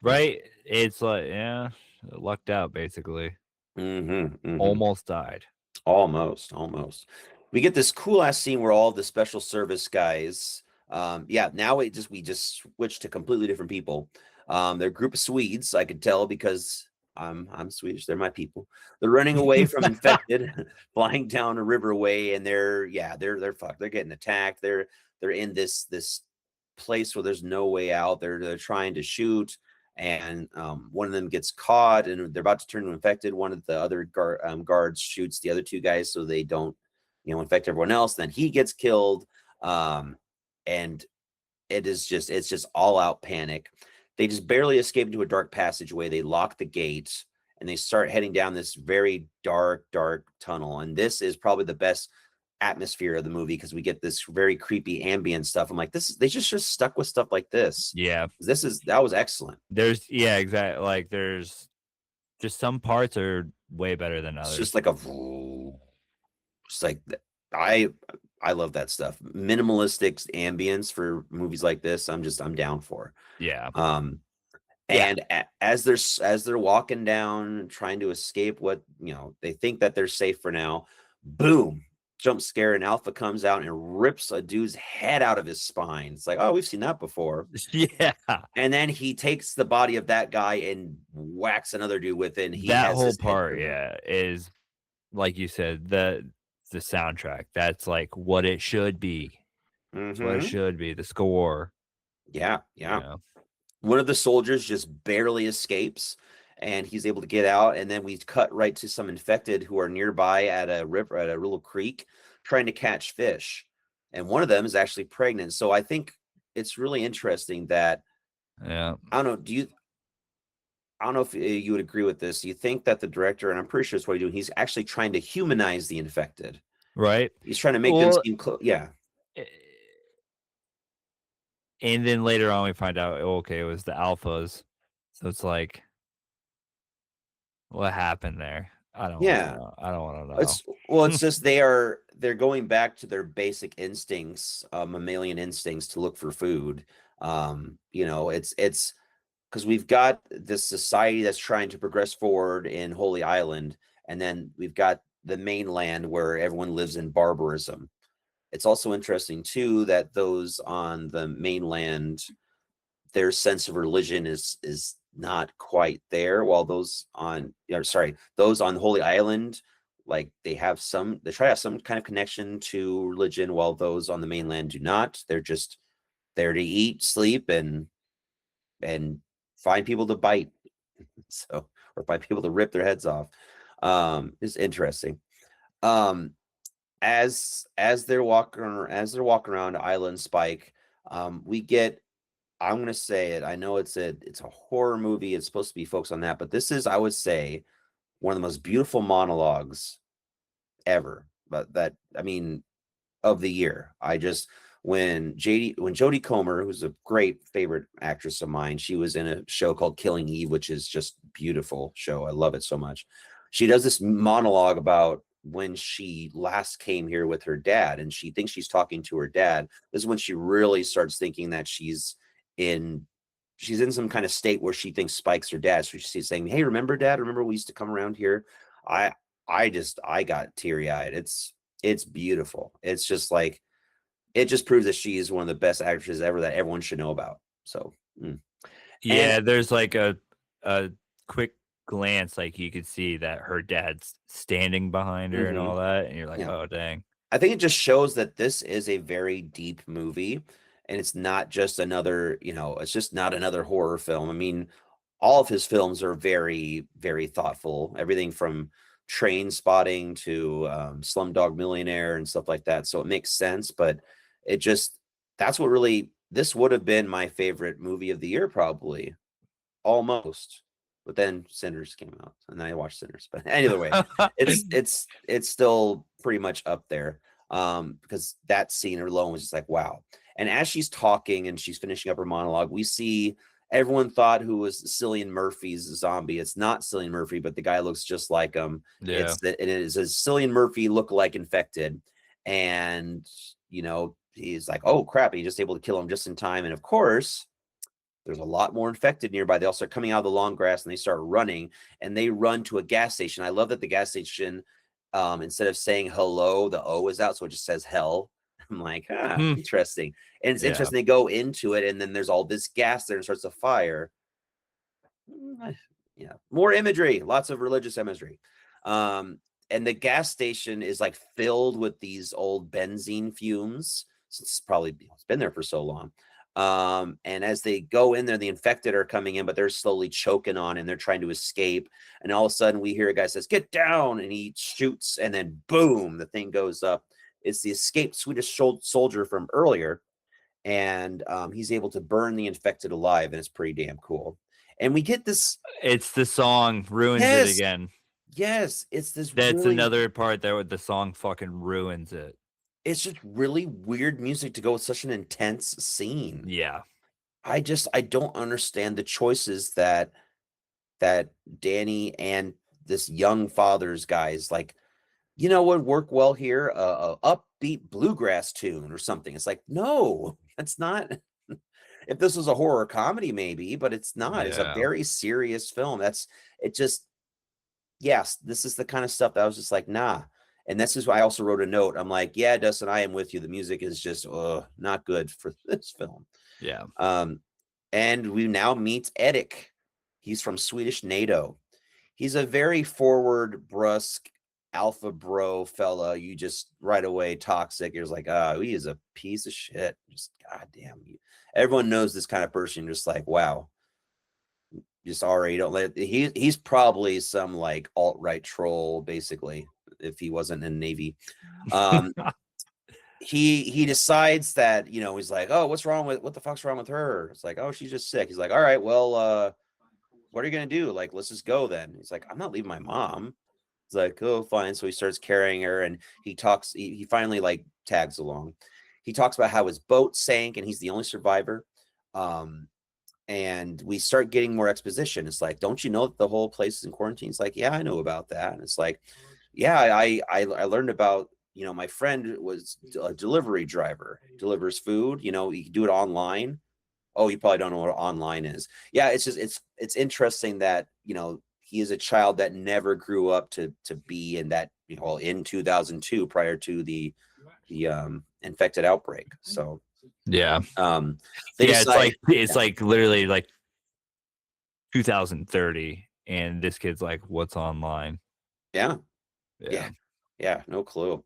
Right? It's like, yeah, lucked out basically. Mm-hmm. Almost died. Almost. We get this cool ass scene where all the special service guys, yeah, now we just switch to completely different people. They're a group of Swedes, I could tell because I'm Swedish. They're my people. They're running away from infected, flying down a riverway, and they're fucked. They're getting attacked. They're in this place where there's no way out. They're trying to shoot, and one of them gets caught and they're about to turn to infected. One of the other guards shoots the other two guys so they don't infect everyone else. Then he gets killed, and it's just all out panic. They just barely escape into a dark passageway. They lock the gate and they start heading down this very dark tunnel, and this is probably the best atmosphere of the movie because we get this very creepy ambient stuff. I'm like, they just stuck with stuff like this. Yeah. That was excellent. Yeah, exactly. Like there's just some parts are way better than It's others. just like just like I I love that stuff. Minimalistic ambience for movies like this. I'm down for. Yeah. Um, Yeah. and as they're walking down, trying to escape what they think that they're safe for now. Boom! Jump scare, and Alpha comes out and rips a dude's head out of his spine. It's like, oh, we've seen that before. Yeah. And then he takes the body of that guy and whacks another dude with it. And he That has whole his head part, turned up. yeah, is like you said, the soundtrack. That's like what it should be. It's what it Mm-hmm. should be. The score, you Yeah. know. One of the soldiers just barely escapes and he's able to get out. And then we cut right to some infected who are nearby at a river, at a little creek, trying to catch fish. And one of them is actually pregnant. So I think it's really interesting that Yeah. I don't know. I don't know if you would agree with this. You think that the director, and I'm pretty sure it's what he's doing, he's actually trying to humanize the infected. Right? He's trying to make them Well, seem yeah. eh, And then later on, we find out, oh, okay, it was the alphas. So it's like, what happened there? I don't want to Yeah. know. I don't want to It's know. well, it's just they're going back to their basic instincts, mammalian instincts to look for food. It's because we've got this society that's trying to progress forward in Holy Island, and then we've got the mainland where everyone lives in barbarism. It's also interesting too that those on the mainland, their sense of religion is not quite there, while those on Holy Island, like they try to have some kind of connection to religion, while those on the mainland do not. They're just there to eat, sleep, and find people to bite. So, or find people to rip their heads off. It's interesting. Um, as they're walking around Island Spike, we get, I'm gonna say it. I know it's a horror movie. It's supposed to be focused on that, but this is, I would say, one of the most beautiful monologues ever. But that, I mean, of the year. When Jodie Comer, who's a great favorite actress of mine, she was in a show called Killing Eve, which is just beautiful show. I love it so much. She does this monologue about when she last came here with her dad, and she thinks she's talking to her dad. This is when she really starts thinking that in she's in some kind of state where she thinks Spike's her dad. So she's saying, "Hey, remember dad? Remember we used to come around here?" I I got teary-eyed. It's beautiful. It's just like, it just proves that she is one of the best actresses ever that everyone should know about. So, and Yeah, there's like a quick glance, like you could see that her dad's standing behind her and mhm, all that, and you're like, yeah, oh dang. I think it just shows that this is a very deep movie, and it's not just it's just not another horror film. I mean, all of his films are very, very thoughtful. Everything from Train Spotting to Slumdog Millionaire and stuff like that. So it makes sense, but it just that's what really this would have been my favorite movie of the year, probably almost. But then Sinners came out, and I watched Sinners. But either way, it's still pretty much up there, because that scene alone was just like, wow. And as she's talking and she's finishing up her monologue, we see everyone thought who was Cillian Murphy's zombie. It's not Cillian Murphy, but the guy looks just like him. Yeah. It is a Cillian Murphy look-alike infected, and he's like, oh crap, he's just able to kill him just in time. And of course, there's a lot more infected nearby. They all start coming out of the long grass and they start running, and they run to a gas station. I love that the gas station, instead of saying hello, the O is out, so it just says hell. I'm like, Hmm. interesting. And it's Yeah. interesting. They go into it, and then there's all this gas there and starts a fire. Yeah, more imagery, lots of religious imagery. Um, and the gas station is like filled with these old benzene fumes. So it's been there for so long. And as they go in there, the infected are coming in, but they're slowly choking on and they're trying to escape. And all of a sudden, we hear a guy says, "Get down!" And he shoots, and then boom, the thing goes up. It's the escaped Swedish soldier from earlier, and he's able to burn the infected alive, and it's pretty damn cool. And we get this, It's the song ruins it yes, again. yes, it's this That's really, another part there where the song fucking ruins it. it's just really weird music to go with such an intense scene. Yeah. I don't understand the choices that Danny and this young father's guys, like, would work well here, a upbeat bluegrass tune or something. It's like, no, that's not. If this was a horror comedy, maybe, but it's not. It's a Yeah. very serious film. It just, yes, this is the kind of stuff that I was just like, nah. And this is why I also wrote a note. I'm like, yeah, Dustin, I am with you. The music is just not good for this film. Yeah. Um, and we now meet Edik. He's from Swedish NATO. He's a very forward, brusque, alpha bro fella. You just right away toxic. You're just like, he is a piece of shit. Just goddamn you. Everyone knows this kind of person. Just like, wow. Just already don't let he's probably some like alt-right troll, basically, if he wasn't in the Navy. Um he decides that, he's like, oh, what the fuck's wrong with her? It's like, oh, she's just sick. He's like, all right, well, what are you gonna do? Like, let's just go then. He's like, I'm not leaving my mom. It's like, oh, fine. So he starts carrying her, and he finally like tags along. he talks about how his boat sank and he's the only survivor. And we start getting more exposition. It's like, don't you know that the whole place is in quarantine? It's like, yeah, I know about that. And it's like, yeah, I learned about, my friend was a delivery driver, delivers food, you can do it online. Oh, you probably don't know what online is. Yeah, it's just it's interesting that, he is a child that never grew up to be in that, in 2002 prior to the infected outbreak. So Yeah. they Yeah, decide, it's like literally like 2030 and this kid's like, what's online? yeah, Yeah. no clue.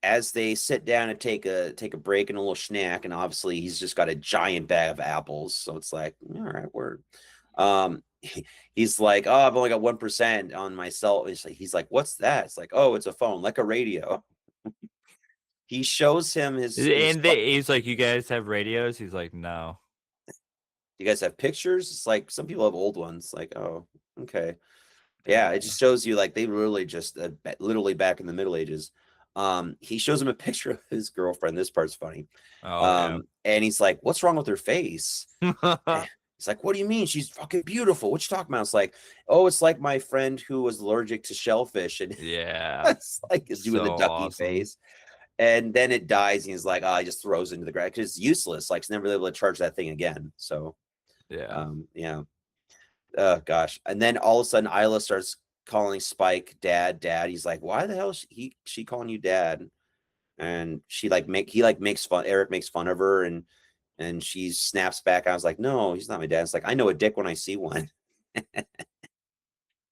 As they sit down and take a break and a little snack, and obviously he's just got a giant bag of apples, so it's like, all right, word. He's like, oh, I've only got 1% on my cell. He's like, what's that? It's like, oh, it's a phone, like a radio. He shows him his And he's like, you guys have radios? He's like, no. you guys have pictures? It's like some people have old ones. Like, oh, okay. Yeah, it just shows you like they really just literally back in the Middle Ages. He shows him a picture of his girlfriend. This part's funny. Oh, And he's like, what's wrong with her face? yeah. He's like, what do you mean? She's fucking beautiful. What you talking about? It's like, oh, it's like my friend who was allergic to shellfish. And Yeah. it's like he's doing the So ducky awesome. face. And then it dies, and he's like, oh, he just throws it into the ground because it's useless. Like, he's never able to charge that thing again. So, Yeah. yeah. Oh gosh. And then all of a sudden Isla starts calling Spike dad. He's like, why the hell is she calling you dad? And he makes fun. Eric makes fun of her, and she snaps back. I was like, no, he's not my dad. It's like, I know a dick when I see one.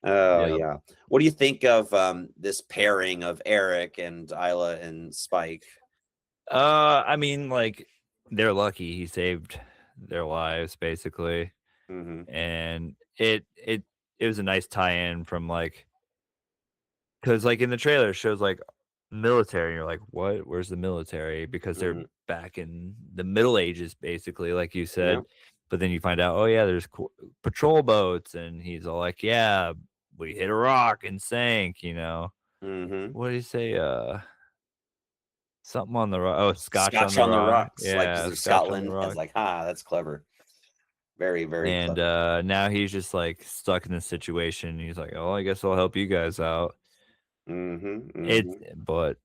Oh Yep. yeah. What do you think of this pairing of Eric and Isla and Spike? I mean, like, they're lucky he saved their lives, basically. Mm-hmm. And it was a nice tie-in from like, because like in the trailer it shows like military, and you're like, what? Where's the military? Because they're Mm-hmm. back in the Middle Ages, basically, like you Yeah. said. But then you find out, oh yeah, there's patrol boats, and he's all like, yeah, we hit a rock and sank. Mm-hmm. What did he say? Something on the rock. Oh, Scotch on Scotch the on the rock. rocks, like because Yeah, they're Scotch on the Scotland. I was rock. like, that's clever. Very, very And clever. now he's just like stuck in this situation. He's like, oh, I guess I'll help you guys out. Mm-hmm. It, Mm-hmm. but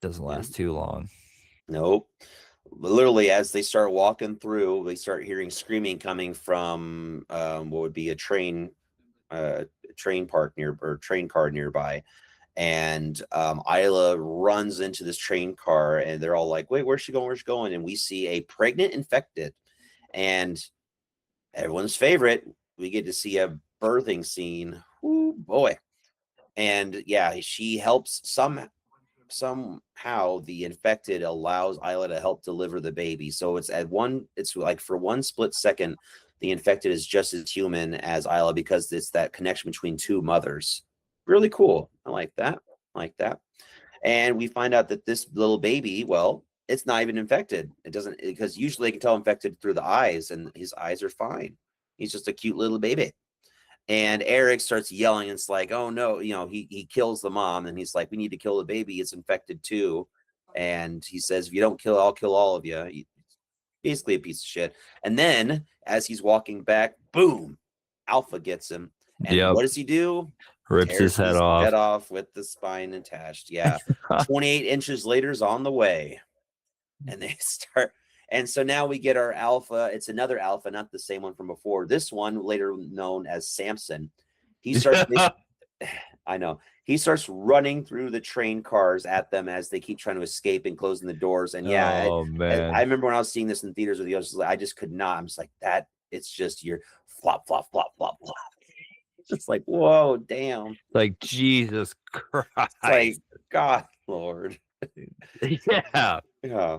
doesn't Yeah. last too long. Nope. Literally, as they start walking through, they start hearing screaming coming from what would be a train park train car nearby. And Isla runs into this train car, and they're all like, wait, where's she going? Where's she going? And we see a pregnant infected. And everyone's favorite, we get to see a birthing scene. Ooh, boy. And yeah, she helps somehow the infected allows Isla to help deliver the baby. So it's like for one split second, the infected is just as human as Isla because it's that connection between two mothers. Really cool. I like that. And we find out that this little baby, well, it's not even infected. It doesn't, because usually they can tell infected through the eyes, and his eyes are fine. He's just a cute little baby. And Eric starts yelling. It's like, oh no, he kills the mom, and he's like, we need to kill the baby. It's infected too. And he says, if you don't kill, I'll kill all of you. He's basically a piece of shit. And then as he's walking back, boom, Alpha gets him. And Yep. what does he do? Rips his head off. Head off with the spine attached. Yeah. 28 inches later is on the way. And they start. And so now we get our Alpha. It's another Alpha, not the same one from before. This one, later known as Samson. He starts. I know. He starts running through the train cars at them as they keep trying to escape and closing the doors. And yeah, Oh man. I remember when I was seeing this in theaters with you, I just could not. I'm just like, that. It's just your flop, flop, flop, flop, flop. It's like, whoa, damn. Like, Jesus Christ. It's like, God, Lord. Yeah. Yeah.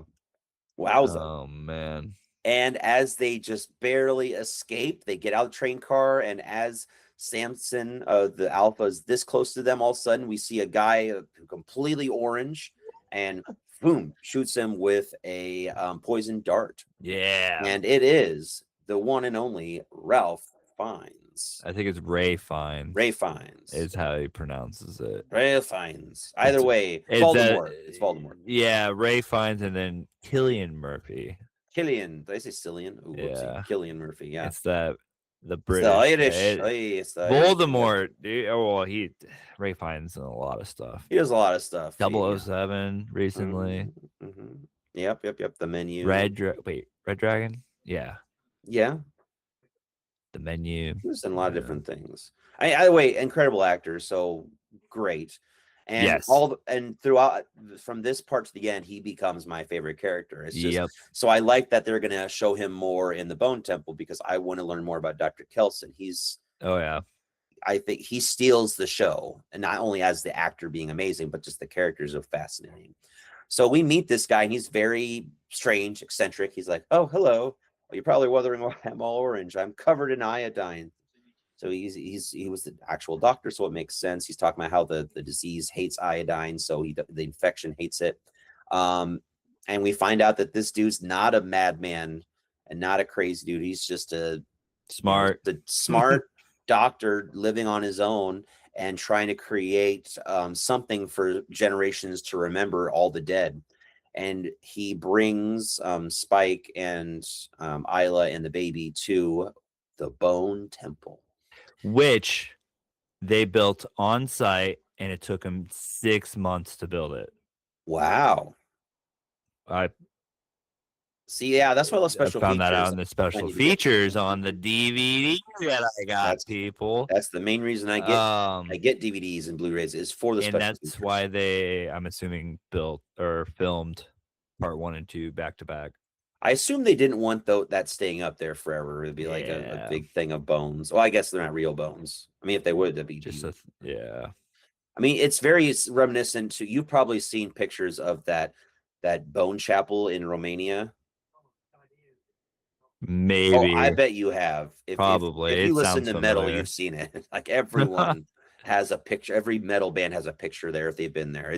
Wowza. Oh man. And as they just barely escape, they get out of the train car, and as Samson, the Alpha, is this close to them, all of a sudden we see a guy completely orange, and boom, shoots him with a poison dart. Yeah. And it is the one and only Ralph Fiennes. Fiennes. I think it's Ray Fiennes. Ray Fiennes. Is how he pronounces it. Ray Fiennes. Either way, It's Voldemort. It's Voldemort. Yeah, Ray Fiennes and then Cillian Murphy. Killian. Did I say Cillian? Ooh, Yeah. Killian Murphy. Yeah. It's the It's British. the Irish. It's the Irish. Voldemort. Ray Fiennes in a lot of stuff. He does a lot of stuff. 007 recently. Mm-hmm. Yep. The Menu. Red Dragon? Yeah. Yeah. The Menu. He was in a lot of different things. Either way, incredible actor. So great. And yes. Throughout from this part to the end, he becomes my favorite character. It's just, yep. So I like that they're going to show him more in the Bone Temple because I want to learn more about Dr. Kelson. I think he steals the show, and not only as the actor being amazing, but just the characters are fascinating. So we meet this guy, and he's very strange, eccentric. He's like, "Oh, hello. Well, you're probably wondering why I'm all orange. I'm covered in iodine." So he was the actual doctor, so it makes sense. He's talking about how the disease hates iodine, so the infection hates it. And we find out that this dude's not a madman and not a crazy dude. He's just a smart doctor living on his own and trying to create something for generations to remember all the dead. And he brings Spike and Isla and the baby to the Bone Temple, which they built on site, and it took them 6 months to build it. Wow. See, yeah, that's why I love special features. I found that out in the special features on the DVD that I got, people. That's the main reason I get DVDs and Blu-rays is for the special features. And that's why I'm assuming, built or filmed part 1 and 2 back to back. I assume they didn't want that staying up there forever. It'd be like a big thing of bones. Well, I guess they're not real bones. I mean, if they would, that'd be just I mean, it's very reminiscent to. You've probably seen pictures of that bone chapel in Romania. Maybe. I bet you have. Probably. If you listen to metal, you've seen it. Like everyone has a picture. Every metal band has a picture there if they've been there.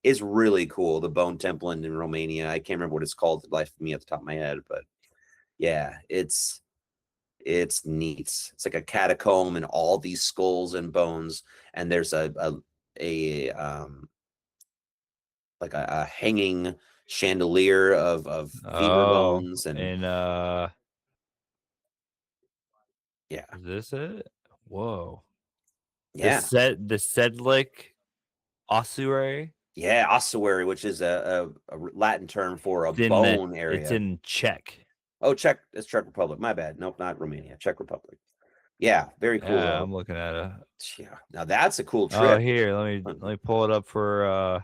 It's really cool. The Bone Temple in Romania. I can't remember what it's called. Life of me at the top of my head, but yeah, it's neat. It's like a catacomb and all these skulls and bones. And there's a hanging chandelier of femur bones and yeah. Is this it? Whoa. Yeah. The Sedlic ossuary. Yeah, ossuary, which is a Latin term for a bone area. It's in Czech. Oh, Czech. It's Czech Republic. My bad. Nope, not Romania. Czech Republic. Yeah, very cool. Yeah, I'm looking at it. Yeah, now that's a cool trip. Oh, here, let me pull it up for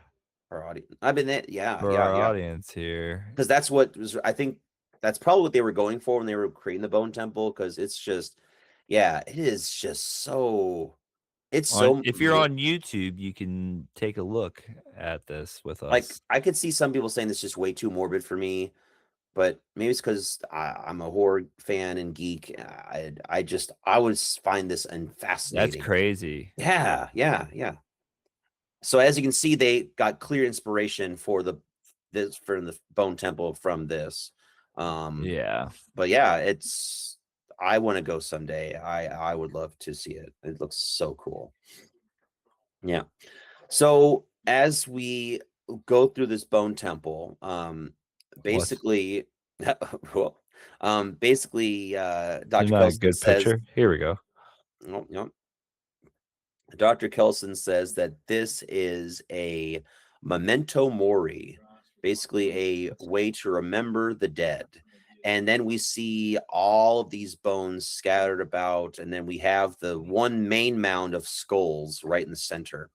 our audience. I've been there. Yeah, for our audience here, because that's what was. I think that's probably what they were going for when they were creating the Bone Temple. Because it's just, yeah, it is just so. It's so. If you're on YouTube, you can take a look at this with us. Like I could see some people saying this is just way too morbid for me, but maybe it's because I'm a horror fan and geek. I would find this fascinating. That's crazy. Yeah. So as you can see, they got clear inspiration for the Bone Temple from this. Yeah. But yeah, I want to go someday. I would love to see it. It looks so cool. Yeah. So as we go through this Bone Temple, basically, Dr. Kelson says, picture. Here we go. No. Dr. Kelson says that this is a memento mori, basically a way to remember the dead. And then we see all of these bones scattered about, and then we have the one main mound of skulls right in the center.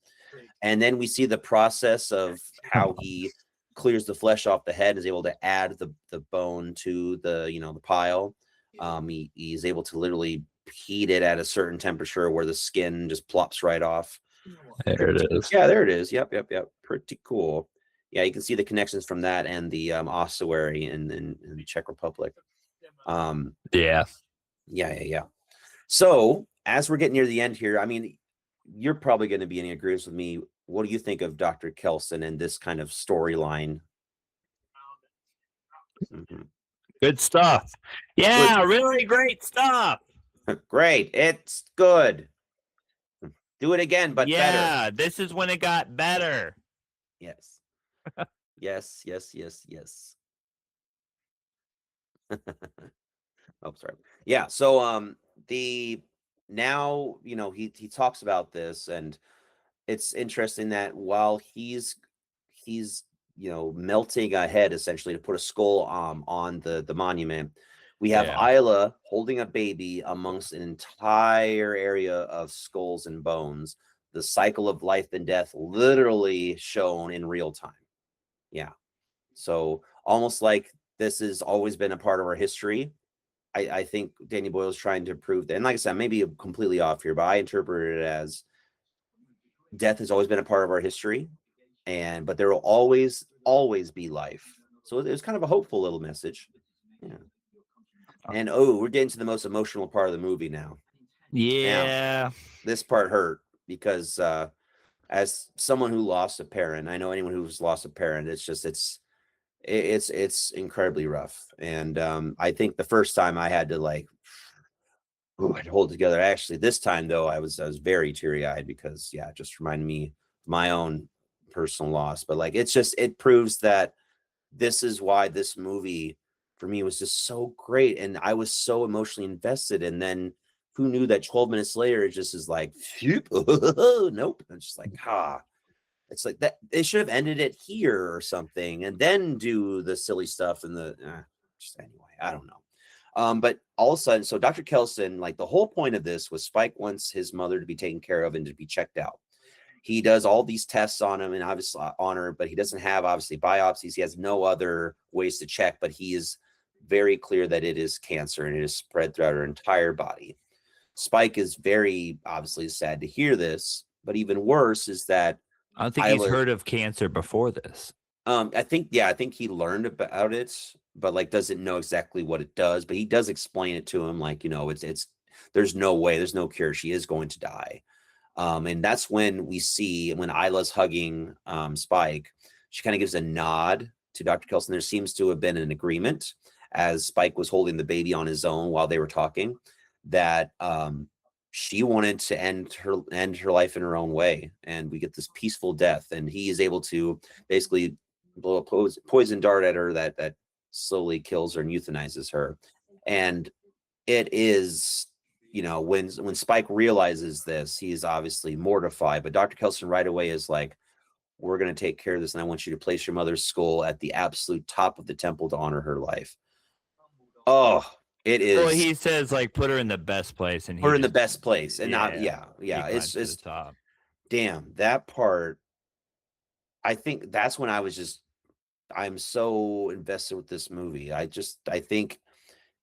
And then we see the process of how he clears the flesh off the head and is able to add the bone to the pile. He's able to literally heat it at a certain temperature where the skin just plops right off. There it is. Yeah, there it is. Yep. Pretty cool. Yeah, you can see the connections from that and the ossuary in the Czech Republic. Yeah. So as we're getting near the end here, I mean, you're probably going to be in agreement with me. What do you think of Dr. Kelson and this kind of storyline? Good stuff. Yeah, really great stuff. Great. It's good. Do it again, but better. Yeah, this is when it got better. Yes. Yes, yes, yes, yes. Oh, sorry. Yeah. So the now, he talks about this, and it's interesting that while he's melting a head essentially to put a skull on the monument, we have Yeah. Isla holding a baby amongst an entire area of skulls and bones. The cycle of life and death literally shown in real time. Yeah. So almost like this has always been a part of our history. I think Danny Boyle is trying to prove that. And like I said, maybe completely off here, but I interpret it as death has always been a part of our history, but there will always be life. So it was kind of a hopeful little message. Yeah. And we're getting to the most emotional part of the movie now. Yeah. This part hurt because as someone who lost a parent, I know anyone who's lost a parent, it's incredibly rough. And I think the first time I had to I'd hold it together. Actually, this time though, I was very teary eyed because it just reminded me of my own personal loss. But it proves that this is why this movie for me was just so great, and I was so emotionally invested. And then who knew that 12 minutes later it just is like, phew, nope. I'm just like, it's like that. They should have ended it here or something, and then do the silly stuff and just anyway. I don't know. But all of a sudden, so Dr. Kelson, the whole point of this was Spike wants his mother to be taken care of and to be checked out. He does all these tests on him and obviously on her, but he doesn't have obviously biopsies. He has no other ways to check, but he is very clear that it is cancer and it is spread throughout her entire body. Spike is very obviously sad to hear this, but even worse is that I don't think he's heard of cancer before this. I think he learned about it, but doesn't know exactly what it does. But he does explain it to him, it's there's no way, there's no cure. She is going to die. And that's when we see when Isla's hugging Spike, she kind of gives a nod to Dr. Kelson. There seems to have been an agreement as Spike was holding the baby on his own while they were talking that she wanted to end her life in her own way, and we get this peaceful death. And he is able to basically blow a poison dart at her that slowly kills her and euthanizes her. And it is, when Spike realizes this, he is obviously mortified. But Dr. Kelson right away is like, we're going to take care of this, and I want you to place your mother's skull at the absolute top of the temple to honor her life. Oh, it is. Well, he says put her in the best place, and put her in the best place, and it's just top. Damn, that part. I think that's when I'm so invested with this movie. I think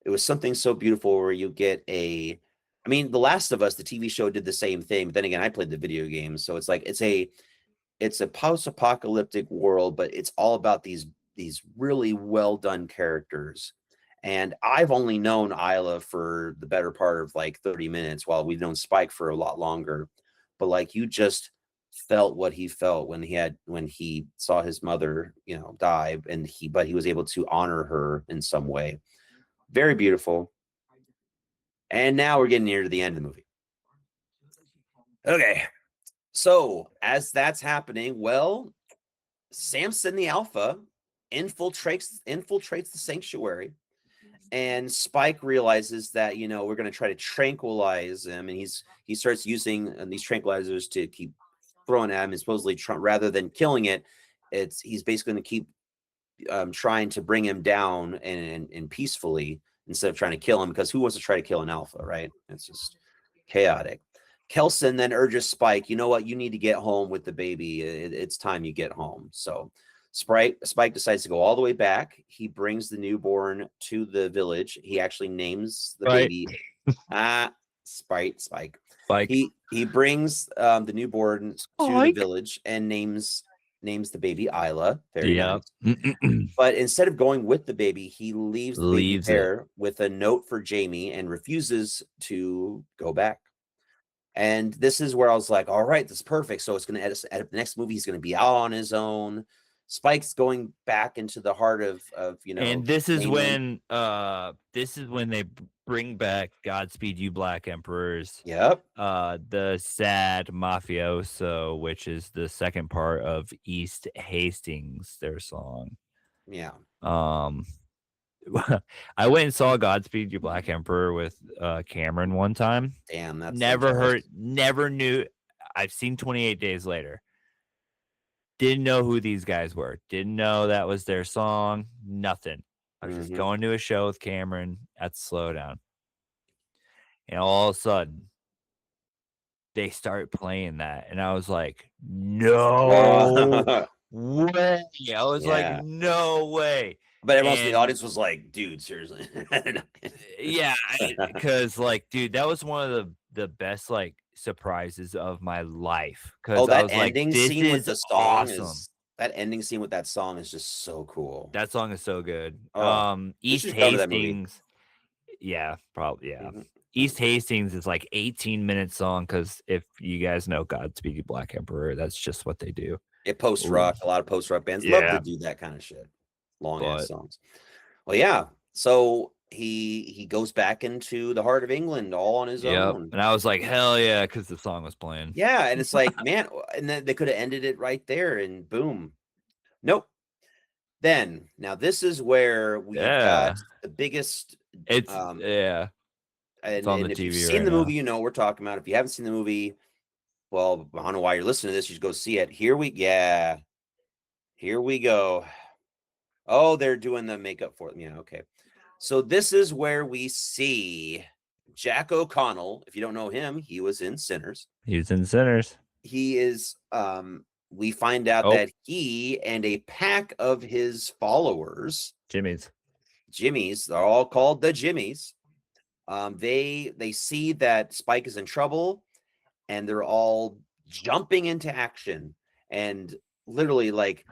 it was something so beautiful where you get The Last of Us, the TV show, did the same thing. But then again, I played the video game, so it's a post-apocalyptic world, but it's all about these really well done characters. And I've only known Isla for the better part of 30 minutes, while we've known Spike for a lot longer. But you just felt what he felt when he saw his mother, die, but he was able to honor her in some way. Very beautiful. And now we're getting near to the end of the movie. Okay. So as that's happening, well, Samson the Alpha infiltrates the sanctuary, and Spike realizes that we're going to try to tranquilize him, and he starts using these tranquilizers to keep throwing at him, and supposedly rather than killing it, he's basically going to keep trying to bring him down and peacefully, instead of trying to kill him, because who wants to try to kill an alpha, right? It's just chaotic. Kelson then urges Spike, you know what, you need to get home with the baby. It's time you get home. So Spike decides to go all the way back. He brings the newborn to the village. He actually names the baby Spike. He brings the newborn to the village and names the baby Isla. Very nice. But instead of going with the baby, he leaves the baby there with a note for Jamie and refuses to go back. And this is where I was like, all right, this is perfect. So it's going to edit the next movie. He's going to be out on his own. Spike's going back into the heart of And this is mainland. when they bring back Godspeed You Black Emperors, Yep. the sad mafioso, which is the second part of East Hastings, their song. Yeah. I went and saw Godspeed You Black Emperor with Cameron one time. Damn, that's never knew. I've seen 28 Days Later. Didn't know who these guys were. Didn't know that was their song. Nothing. I was just going to a show with Cameron at Slowdown. And all of a sudden, they start playing that. And I was like, no way. I was like, no way. But everyone else in the audience was like, dude, seriously. Yeah, because like, dude, that was one of the best like surprises of my life. Because I was like, this scene with is the song awesome. That ending scene with that song is just so cool. That song is so good. Oh, East Hastings. Yeah, probably. Yeah. East Hastings is like 18-minute song because if you guys know Godspeed You Black Emperor, that's just what they do. It post rock. A lot of post rock bands love to do that kind of shit. Long ass songs. Well, yeah. So he goes back into the heart of England all on his own. And I was like, hell yeah, because the song was playing. Yeah, and it's like, man, and then they could have ended it right there, and boom. Nope. Then now this is where we got the biggest. It's and on the if TV you've seen the movie, you know what we're talking about. If you haven't seen the movie, well, I don't know why you're listening to this. You should go see it. Here we go. Oh, they're doing the makeup for them. Yeah, okay. So this is where we see Jack O'Connell. If you don't know him, he was in Sinners. He is we find out that he and a pack of his followers, Jimmies, they're all called the Jimmies. They see that Spike is in trouble, and they're all jumping into action and literally like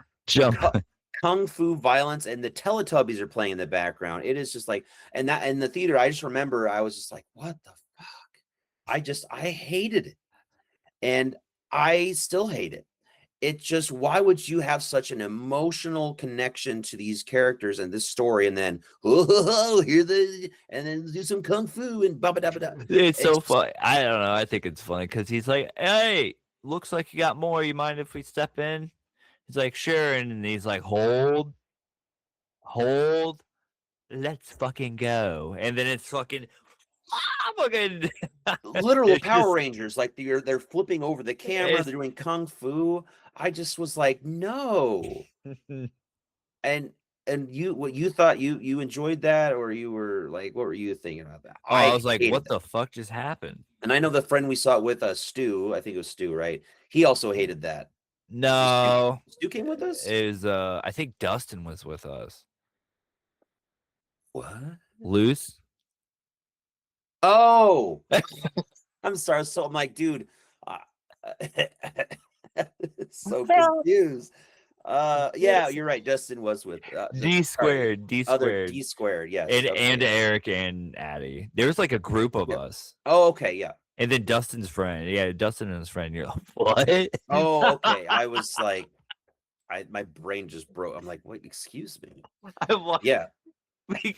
kung fu violence, and the Teletubbies are playing in the background. It is just like, and that in the theater, I just remember I was just like, what the fuck? I hated it, and I still hate it. It just, why would you have such an emotional connection to these characters and this story, and then and then do some kung fu and blah, blah, blah, blah. It's so funny. I don't know. I think it's funny because he's like, hey, looks like you got more. You mind if we step in? He's like, sure. And he's like, hold, let's fucking go. And then it's fucking literal Power Rangers, like they're flipping over the camera, they're doing kung fu. I just was like, no. and what you thought, you enjoyed that, or you were like, what were you thinking about that? I was like, what the fuck just happened? And I know the friend we saw it with us, Stu, I think it was Stu, right? He also hated that. No, Stu came with us. I think Dustin was with us. What? Loose? Oh, I'm sorry. So I'm like, dude, so confused. Yeah, you're right. Dustin was with D squared. Yes. And Eric and Addie. There was like a group of us. Oh, okay, yeah. And then Dustin's friend. Yeah, Dustin and his friend. You're like, what? Oh, okay. I was like, my brain just broke. I'm like, wait, excuse me. Yeah. We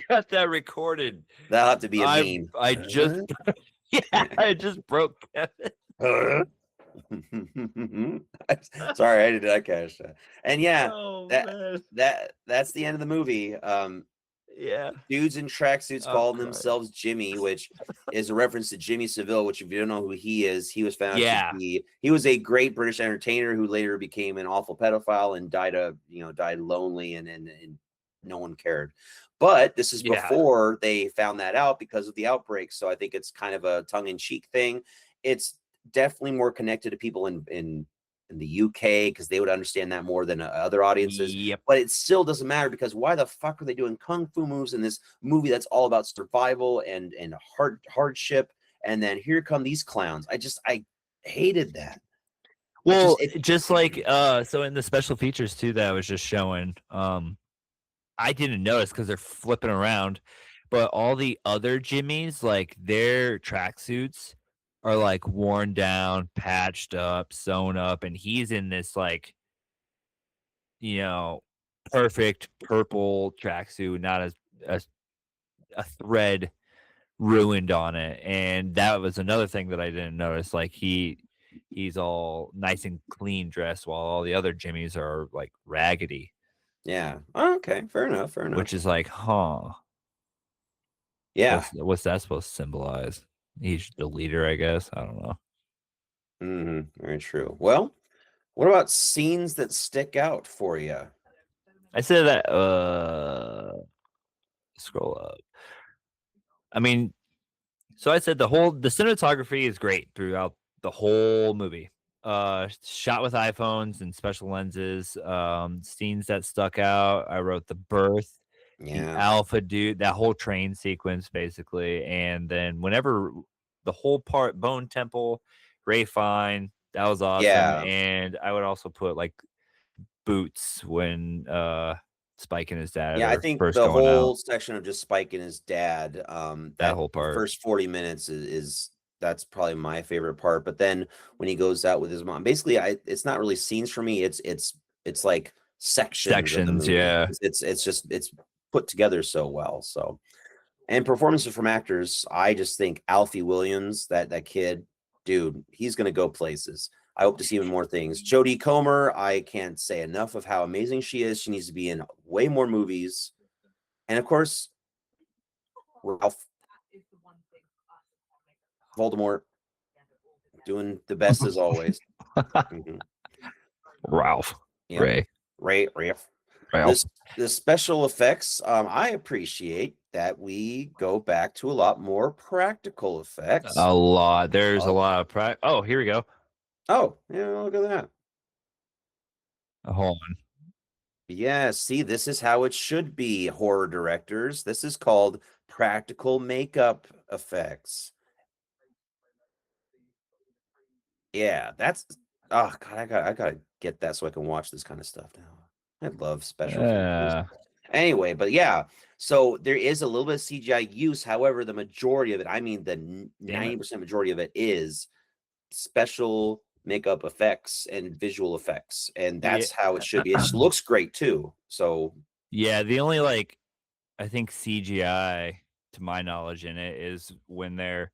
got that recorded. That'll have to be a meme. I just broke Kevin. Sorry, I did catch that. And yeah, that's the end of the movie. Yeah, dudes in tracksuits calling themselves Jimmy, which is a reference to Jimmy Savile, which if you don't know who he is, he was found to be, he was a great British entertainer who later became an awful pedophile and died lonely and no one cared. But this is before they found that out because of the outbreak. So I think it's kind of a tongue-in-cheek thing. It's definitely more connected to people in the UK because they would understand that more than other audiences. But it still doesn't matter because why the fuck are they doing kung fu moves in this movie that's all about survival and hardship? And then here come these clowns. I hated that. Well, so in the special features too that I was just showing, I didn't notice because they're flipping around, but all the other Jimmies, like their tracksuits are like worn down, patched up, sewn up, and he's in this like, you know, perfect purple tracksuit, not a, a thread ruined on it. And that was another thing that I didn't notice. Like he's all nice and clean dressed while all the other Jimmies are like raggedy, Yeah. Oh, okay. Fair enough. Fair enough. which is like, huh. Yeah. What's that supposed to symbolize? He's the leader, I guess. I don't know. Very true. Well, what about scenes that stick out for you? I said that scroll up. I mean, so I said the cinematography is great throughout the whole movie. Shot with iPhones and special lenses. Scenes that stuck out. I wrote the birth, the Yeah. alpha dude, that whole train sequence basically, and then whenever the whole part, Bone Temple, Ray Fine, that was awesome. Yeah. And I would also put like Boots when Spike and his dad Yeah, I are think first the going whole out. section of just Spike and his dad, That that whole part. first 40 minutes is that's probably my favorite part. But then when he goes out with his mom, basically, it's not really scenes for me. It's like sections of the Sections, movie. yeah. It's just it's put together so well. So and performances from actors, I just think Alfie Williams, that kid, dude, he's gonna go places. I hope to see even more things. Jodie Comer, I can't say enough of how amazing she is. She needs to be in way more movies. And of course, Ralph Voldemort doing the best as always. Mhm. Ralph. Yep. Ray. Ralph. Ralph. The special effects, I appreciate that we go back to a lot more practical effects. A lot. There's a lot of oh, here we go. Oh, yeah, look at that. Hold on. Yeah, see, this is how it should be, horror directors. This is called practical makeup effects. Yeah, that's oh god, I gotta get that so I can watch this kind of stuff now. I love special features. Anyway, but yeah, so there is a little bit of CGI use. However, the majority of it, I mean, the 90% majority of it is special makeup effects and visual effects, and Yeah. that's how it should be. It just looks great too. So Yeah, the only like I think CGI to my knowledge in it is when they're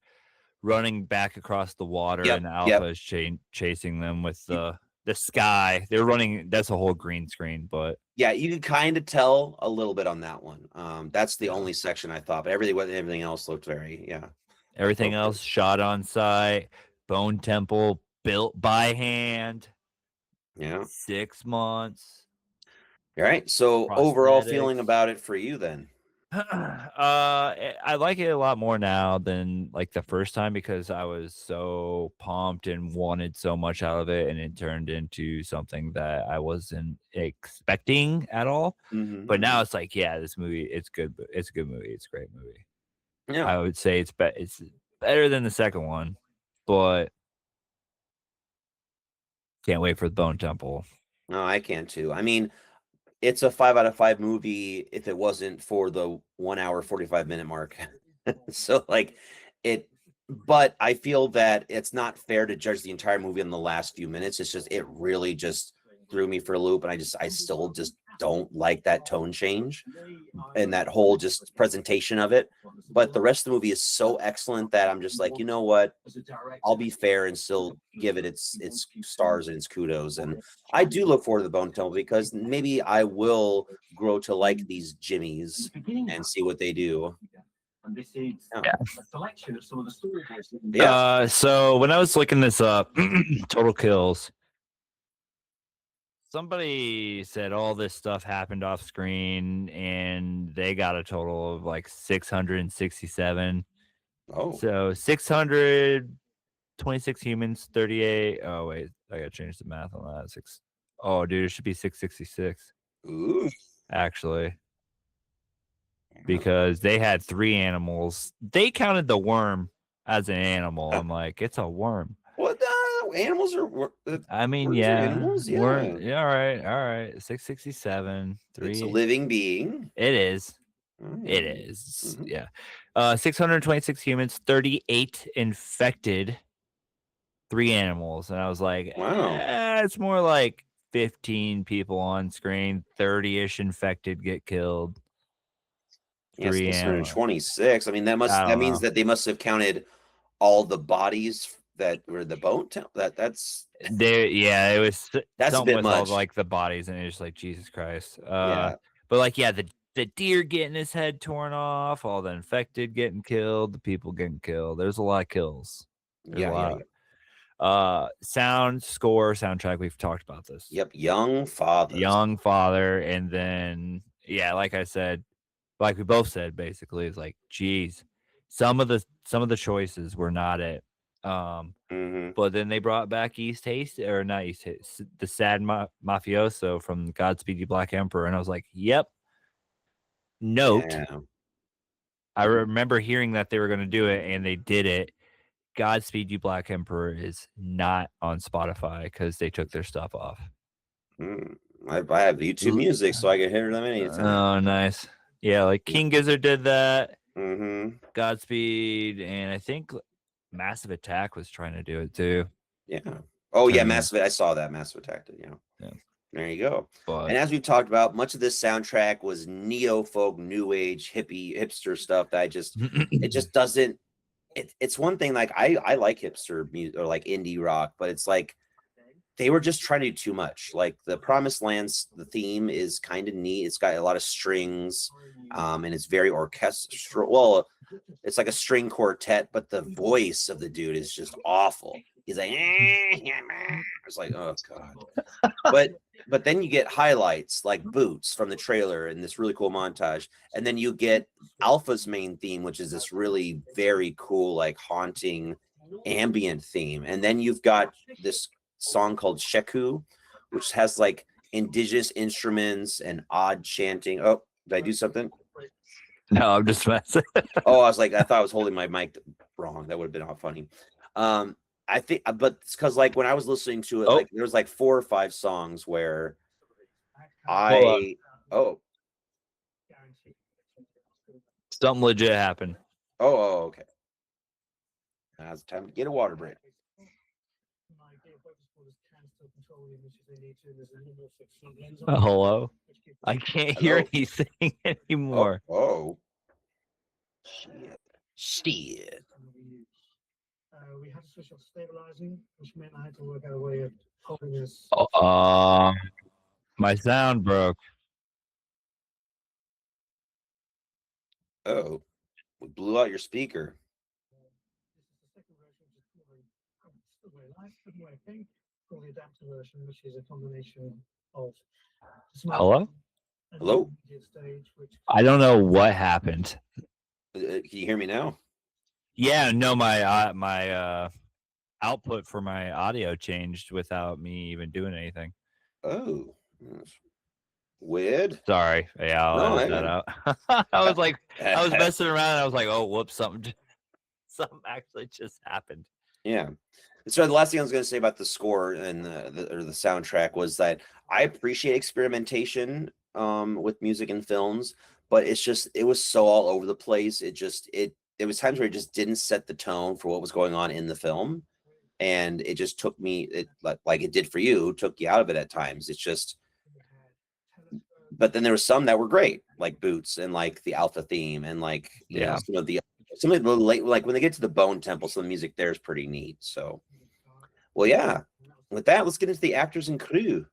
running back across the water Yep, and Alpha is chasing them with the sky. They're running. That's a whole green screen, but yeah, you can kind of tell a little bit on that one. That's the only section I thought, but everything else looked very everything okay. else shot on site. Bone Temple built by hand. Yeah. 6 months. All right. So overall feeling Prosthetics. about it for you then? I like it a lot more now than like the first time because I was so pumped and wanted so much out of it, and it turned into something that I wasn't expecting at all. But now it's like, yeah, this movie, it's good. It's a good movie. It's a great movie. Yeah. I would say it's better than the second one, but can't wait for the Bone Temple. No, I can too. I mean, it's a 5 out of 5 movie if it wasn't for the 1 hour 45-minute mark. So like it but I feel that it's not fair to judge the entire movie in the last few minutes. It's just it really just threw me for a loop, and I still just don't like that tone change and that whole just presentation of it. But the rest of the movie is so excellent that I'm just like, you know what? I'll be fair and still give it its stars and its kudos. And I do look forward to the Bone Temple because maybe I will grow to like these Jimmies and see what they do. Yeah. So when I was looking this up, total kills. Somebody said all this stuff happened off screen, and they got a total of like 667. Oh, So 626 humans, 38. Oh wait, I gotta change the math on that. Oh, dude, it should be 666. ooh. Actually, because they had 3 animals. They counted the worm as an animal. I'm like, it's a worm. What animals are? I mean, Worms are yeah, animals? we're Yeah. all right. 667, 3. It's a living being. It is. Oh, It yeah. is. Mhm. Yeah. 626 humans, 38 infected. 3 animals, and I was like, Wow. it's more like 15 people on screen, 30-ish infected get killed. Yeah, 3 animals. 626. I mean, I that don't means know. that they must have counted all the bodies that were the that's It was that's a something bit with all much. like the bodies, and it's just like Jesus Christ. Yeah. But like, yeah, the deer getting his head torn off, all the infected getting killed, the people getting killed. There's a lot of kills. There's a Yeah, yeah, lot. yeah. Sound score, soundtrack. We've talked about this. Yep, young fathers. Young father, and then yeah, like I said, like we both said, basically, is like, geez, some of the choices were not it. Mhm. But then they brought back East Haste, or not East Haste, the Sad Mafioso from Godspeed You Black Emperor, and I was like, yep. Note, Yeah. I remember hearing that they were going to do it, and they did it. Godspeed You Black Emperor is not on Spotify because they took their stuff off. Mm. I have YouTube L- Music, so I can hear them anytime. Oh, nice. Yeah, like King Gizzard did that. Mhm. Godspeed, and I think Massive Attack was trying to do it too. Yeah. Oh, yeah, Trying to- I saw that Massive Attack did, yeah. yeah, There you go. but And as we've talked about, much of this soundtrack was neo folk, new age, hipster stuff that it just doesn't. It's one thing, like I like hipster music or like indie rock, but it's like they were just trying to do too much. Like the Promised Lands, the theme is kind of neat. It's got a lot of strings, and it's very orchestral. Well, it's like a string quartet, but the voice of the dude is just awful. He's like, it's like, oh god. But then you get highlights like Boots from the trailer in this really cool montage, and then you get Alpha's main theme, which is this really very cool, like haunting ambient theme, and then you've got this song called Sheku, which has like indigenous instruments and odd chanting. Oh, did I do something? no, I'm just messing. Oh, I thought I was holding my mic wrong. That would have been all funny. I think, but it's because like when I was listening to it, Oh. like there was like 4 or 5 songs where Hold on. oh Something legit happened. okay. Now it's time to get a water break. Hello? I can't hear Hello? anything anymore. Oh, shit. We had to switch off stabilizing, which meant I had to work out a way of holding this. My sound broke. Oh, we blew out your speaker. This is the second version, which is called I think, called the adapter version, which is a combination of Hello? Hello? stage, which I don't know what happened. Can you hear me now? Yeah, no, my output for my audio changed without me even doing anything. Oh, that's weird. Sorry. Yeah, I'll edit that out. I was like, I was messing around, and I was like, oh, whoops, something actually just happened. Yeah. So the last thing I was going to say about the score and the soundtrack was that I appreciate experimentation with music and films, but it was so all over the place. It was times where it just didn't set the tone for what was going on in the film, and it just took me like it did for you, took you out of it at times. It's just, but then there were some that were great, like Boots and like the Alpha theme and like you know some of the late, like when they get to the Bone Temple, some of the music there is pretty neat. So, well, yeah. With that, let's get into the actors and crew.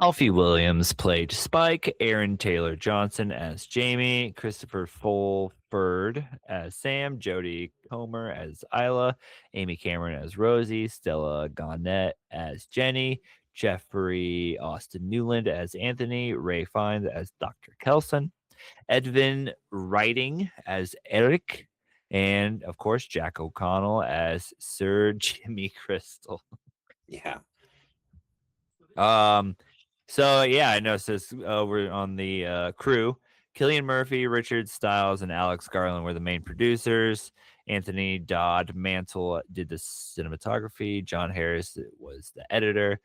Alfie Williams played Spike, Aaron Taylor Johnson as Jamie, Christopher Fulford as Sam, Jodie Comer as Isla, Amy Cameron as Rosie, Stella Garnett as Jenny, Jeffrey Austin Newland as Anthony, Ray Fiennes as Dr. Kelson, Edvin Writing as Eric, and of course Jack O'Connell as Sir Jimmy Crystal. Yeah. So yeah, I noticed this over on the crew. Cillian Murphy, Richard Stiles, and Alex Garland were the main producers. Anthony Dodd Mantle did the cinematography. John Harris was the editor.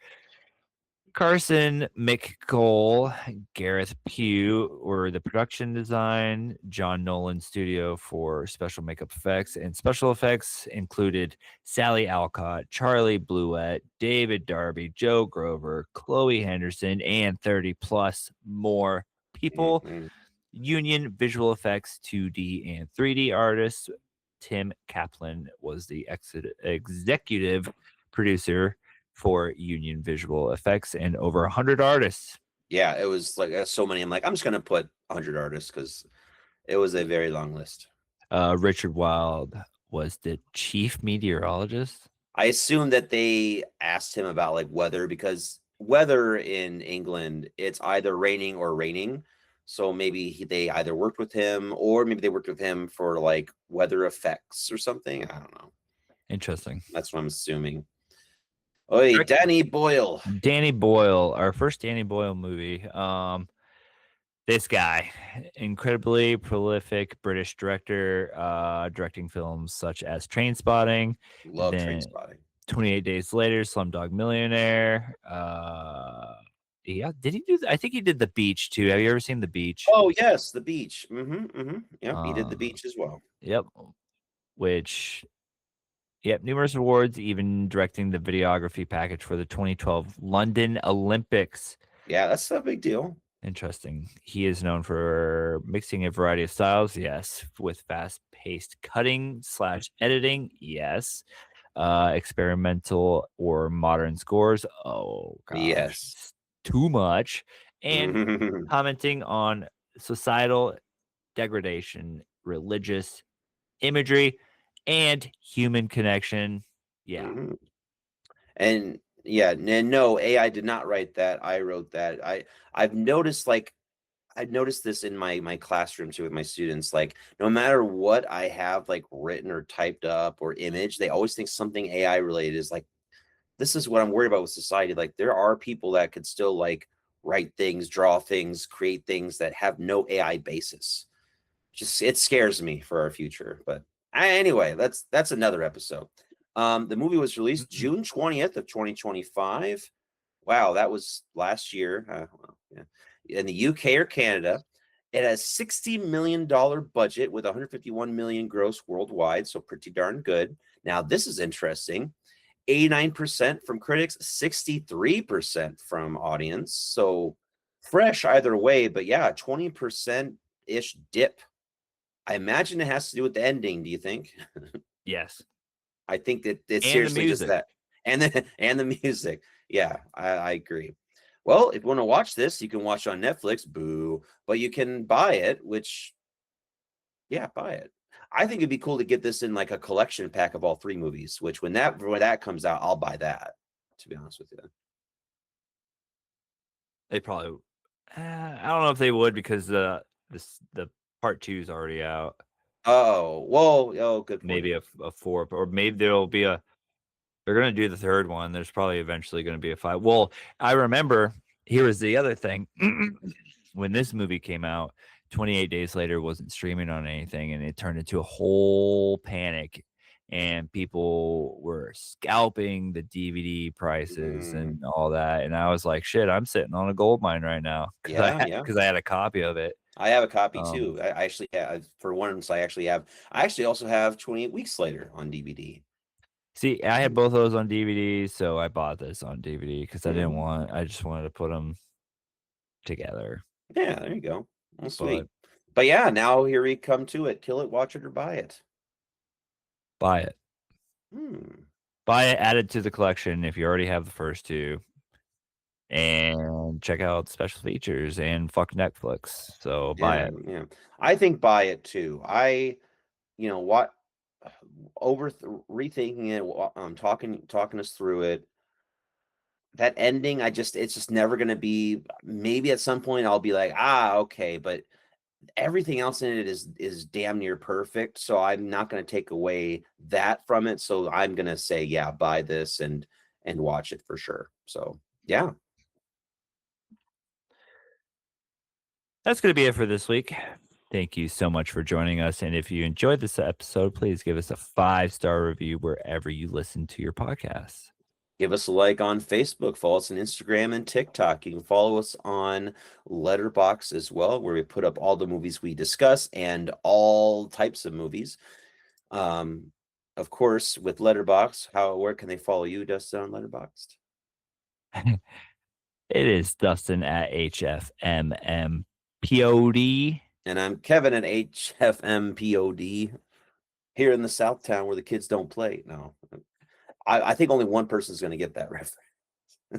Carson McCole, Gareth Pugh were the production design. John Nolan studio for special makeup effects, and special effects included Sally Alcott, Charlie Bluett, David Darby, Joe Grover, Chloe Henderson, and 30 plus more people. Mhm. Union Visual Effects 2D and 3D artists. Tim Kaplan was the executive producer for Union Visual Effects, and over 100 artists. Yeah, it was like so many. I'm like, I'm just gonna put 100 artists because it was a very long list. Richard Wild was the chief meteorologist. I assume that they asked him about like weather, because weather in England, it's either raining or raining. So maybe they either worked with him, or maybe they worked with him for like weather effects or something. I don't know. Interesting. That's what I'm assuming. Oh, Danny Boyle. Danny Boyle, our first Danny Boyle movie. This guy, incredibly prolific British director, directing films such as Trainspotting, Love then Trainspotting. 28 Days Later, Slumdog Millionaire. Yeah, did he do? I think he did The Beach too. Have you ever seen The Beach? Oh yes, The Beach. Yep, he did The Beach as well. Yep. Which, yep, numerous awards, even directing the videography package for the 2012 London Olympics. Yeah, that's a big deal. Interesting. He is known for mixing a variety of styles, yes, with fast-paced cutting / editing, yes, experimental or modern scores, oh gosh, Yes. too much, and commenting on societal degradation, religious imagery, and human connection. Yeah. Mhm. And yeah, and no, AI did not write that. I wrote that. I've noticed this in my classroom too with my students. Like no matter what I have like written or typed up or image, they always think something AI related is like, this is what I'm worried about with society. Like there are people that could still like write things, draw things, create things that have no AI basis. Just it scares me for our future. But anyway, that's another episode. The movie was released June 20th of 2025. Wow, that was last year. Well, yeah. In the UK or Canada. It has $60 million budget with 151 million gross worldwide, so pretty darn good. Now, this is interesting. 89% from critics, 63% from audience. So fresh either way, but yeah, 20%-ish dip. I imagine it has to do with the ending, do you think? Yes. I think that it's And the seriously just music. that. And the music. Yeah, I agree. Well, if you want to watch this, you can watch it on Netflix. Boo. But you can buy it, which, yeah, buy it. I think it'd be cool to get this in like a collection pack of all 3 movies, which when that comes out, I'll buy that, to be honest with you. They probably, I don't know if they would, because the part 2 is already out. Oh, well, good point. Maybe a 4, or maybe there'll be they're going to do the 3rd one. There's probably eventually going to be a 5. Well, I remember, here was the other thing. When this movie came out, 28 Days Later wasn't streaming on anything, and it turned into a whole panic, and people were scalping the DVD prices and all that. And I was like, shit, I'm sitting on a gold mine right now, because I had a copy of it. I have a copy too. I actually have, for once, I actually also have 28 Weeks Later on DVD. See, I had both of those on DVD, so I bought this on DVD because I just wanted to put them together. Yeah, there you go. Well, sweet. But yeah, now here we come to it. Kill it, watch it, or buy it. Buy it. Buy it, add it to the collection if you already have the first 2. And check out special features and fuck Netflix. So buy it. Yeah, I think buy it too. Rethinking it, talking us through it. That ending, it's just never gonna be. Maybe at some point I'll be like, okay, but everything else in it is damn near perfect. So I'm not gonna take away that from it. So I'm gonna say, yeah, buy this and watch it for sure. So yeah. That's going to be it for this week. Thank you so much for joining us. And if you enjoyed this episode, please give us a 5-star review wherever you listen to your podcasts. Give us a like on Facebook. Follow us on Instagram and TikTok. You can follow us on Letterboxd as well, where we put up all the movies we discuss and all types of movies. Of course, with Letterboxd, where can they follow you, Dustin, on Letterboxd? It is Dustin at HFMMPOD. And I'm Kevin at HFMPOD here in the Southtown where the kids don't play. No, I think only one person's going to get that reference. I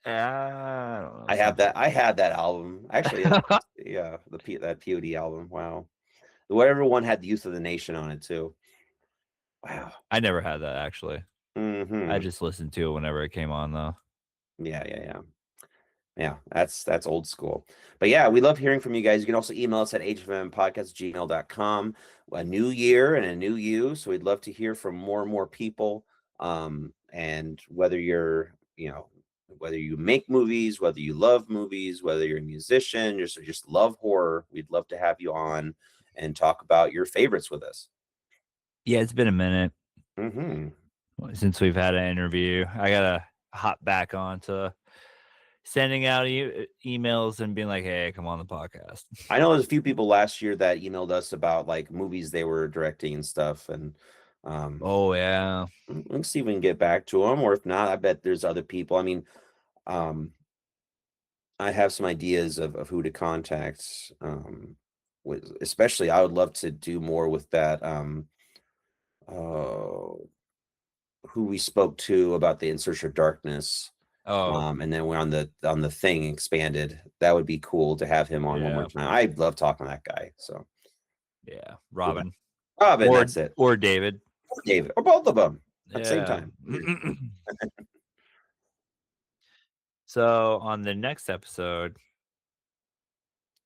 don't know. I have that. I had that album actually. Yeah, that POD album. Wow, whatever one had the Youth of the Nation on it too. Wow. I never had that actually. Mm-hmm. I just listened to it whenever it came on though. Yeah, that's old school. But yeah, we love hearing from you guys. You can also email us at hfmpodcast@gmail.com. A new year and a new you. So we'd love to hear from more and more people. And whether whether you make movies, whether you love movies, whether you're a musician, just love horror, we'd love to have you on and talk about your favorites with us. Yeah, it's been a minute Mm-hmm. since we've had an interview. I gotta hop back on to sending out emails and being like, "Hey, come on the podcast." I know there's a few people last year that emailed us about like movies they were directing and stuff, and Oh yeah, let's see if we can get back to them, or if not, I bet there's other people. I mean, I have some ideas of who to contact. Especially, I would love to do more with that. Who we spoke to about the In Search of Darkness. oh And then we're on the thing expanded. That would be cool to have him on one more Yeah. time. I love talking to that guy. So yeah, Robin Robin, or that's it. or David. Or David, or both of them at the same time. So on the next episode,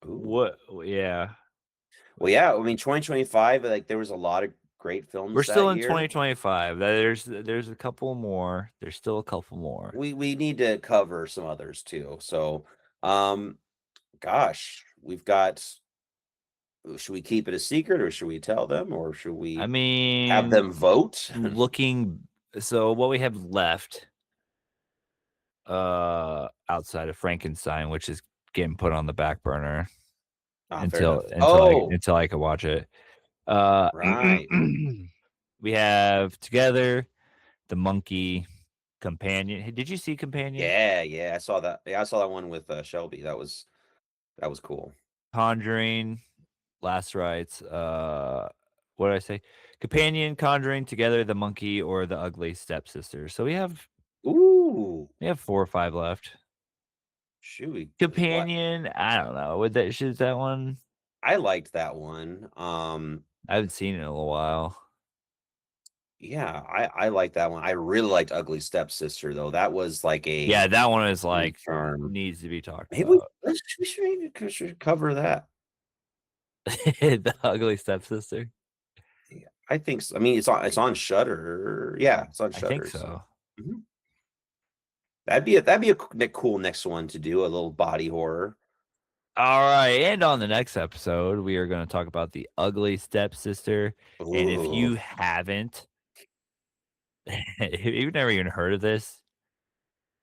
Ooh. Yeah, Well, yeah. I mean, 2025. Like there was a lot of great films. we're still that in year. 2025. There's a couple more. There's still a couple more. We need to cover some others too. So, gosh, we've got. Should we keep it a secret, or should we tell them, or should we? I mean, have them vote. So what we have left, outside of Frankenstein, which is getting put on the back burner until I can watch it. Right. We have Together, The Monkey, Companion. Hey, did you see Companion? Yeah, I saw that. Yeah, I saw that one with Shelby. That was cool. Conjuring, Last Rites. What did I say? Companion, Conjuring, Together, The Monkey, or The Ugly Stepsister. So we have 4 or 5 left. Shoot. Companion, I don't know. Should that one? I liked that one. I haven't seen it in a little while. Yeah, I like that one. I really liked Ugly Stepsister though. That was like that one is like charm. needs to be talked Maybe about. we should cover that. The Ugly Stepsister. Yeah, I think so. I mean, it's on Shudder. Yeah, it's on Shudder. I think so. Mhm. That'd be a cool next one to do, a little body horror. All right, and on the next episode, we are going to talk about The Ugly Stepsister. Ooh. And if you haven't, if you've never even heard of this,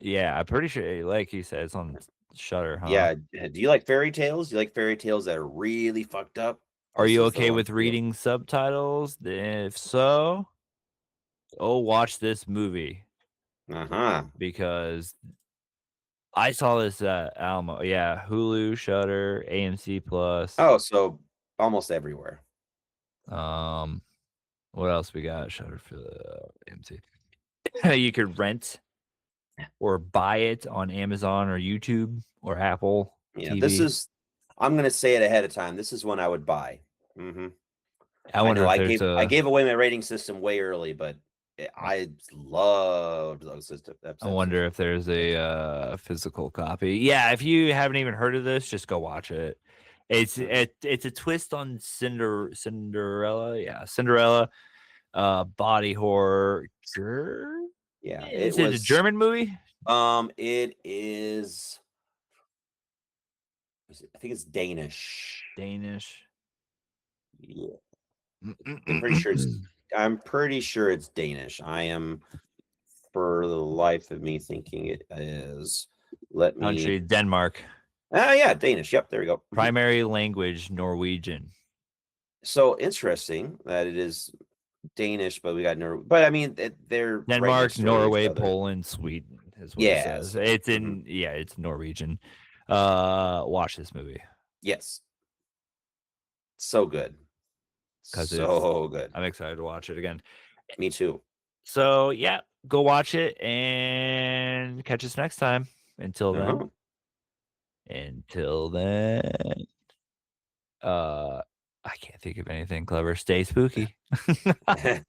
yeah, I'm pretty sure, like you said, it's on Shudder, huh? Yeah. Do you like fairy tales? Do you like fairy tales that are really fucked up? Are you okay with reading subtitles? If so, watch this movie. Because I saw this at Alamo. Yeah, Hulu, Shudder, AMC Plus. Oh, so almost everywhere. What else we got? Shudder for AMC. You could rent or buy it on Amazon or YouTube or Apple. Yeah, TV. I'm gonna say it ahead of time. This is one I would buy. Mm-hmm. I wonder if I gave away my rating system way early, but I loved those systems. I wonder if there's a physical copy. Yeah, if you haven't even heard of this, just go watch it. It's a twist on Cinderella. Yeah, Cinderella. Body horror. Yeah, Is it a German movie? It is. I think it's Danish. Yeah, I'm pretty sure it's Danish. I am for the life of me thinking it is. Let me. Country Denmark. Yeah, Danish. Yep, there we go. Primary language Norwegian. So interesting that it is Danish, but we got but I mean they're right Denmark, next door to each Norway, other. Poland, Sweden is what Yeah, it says. so- It's in it's Norwegian. Watch this movie Yes. So good. 'Cause it's- So good. I'm excited to watch it again. Me too. So yeah, go watch it and catch us next time. Until then, I can't think of anything clever. Stay spooky. Uh-huh.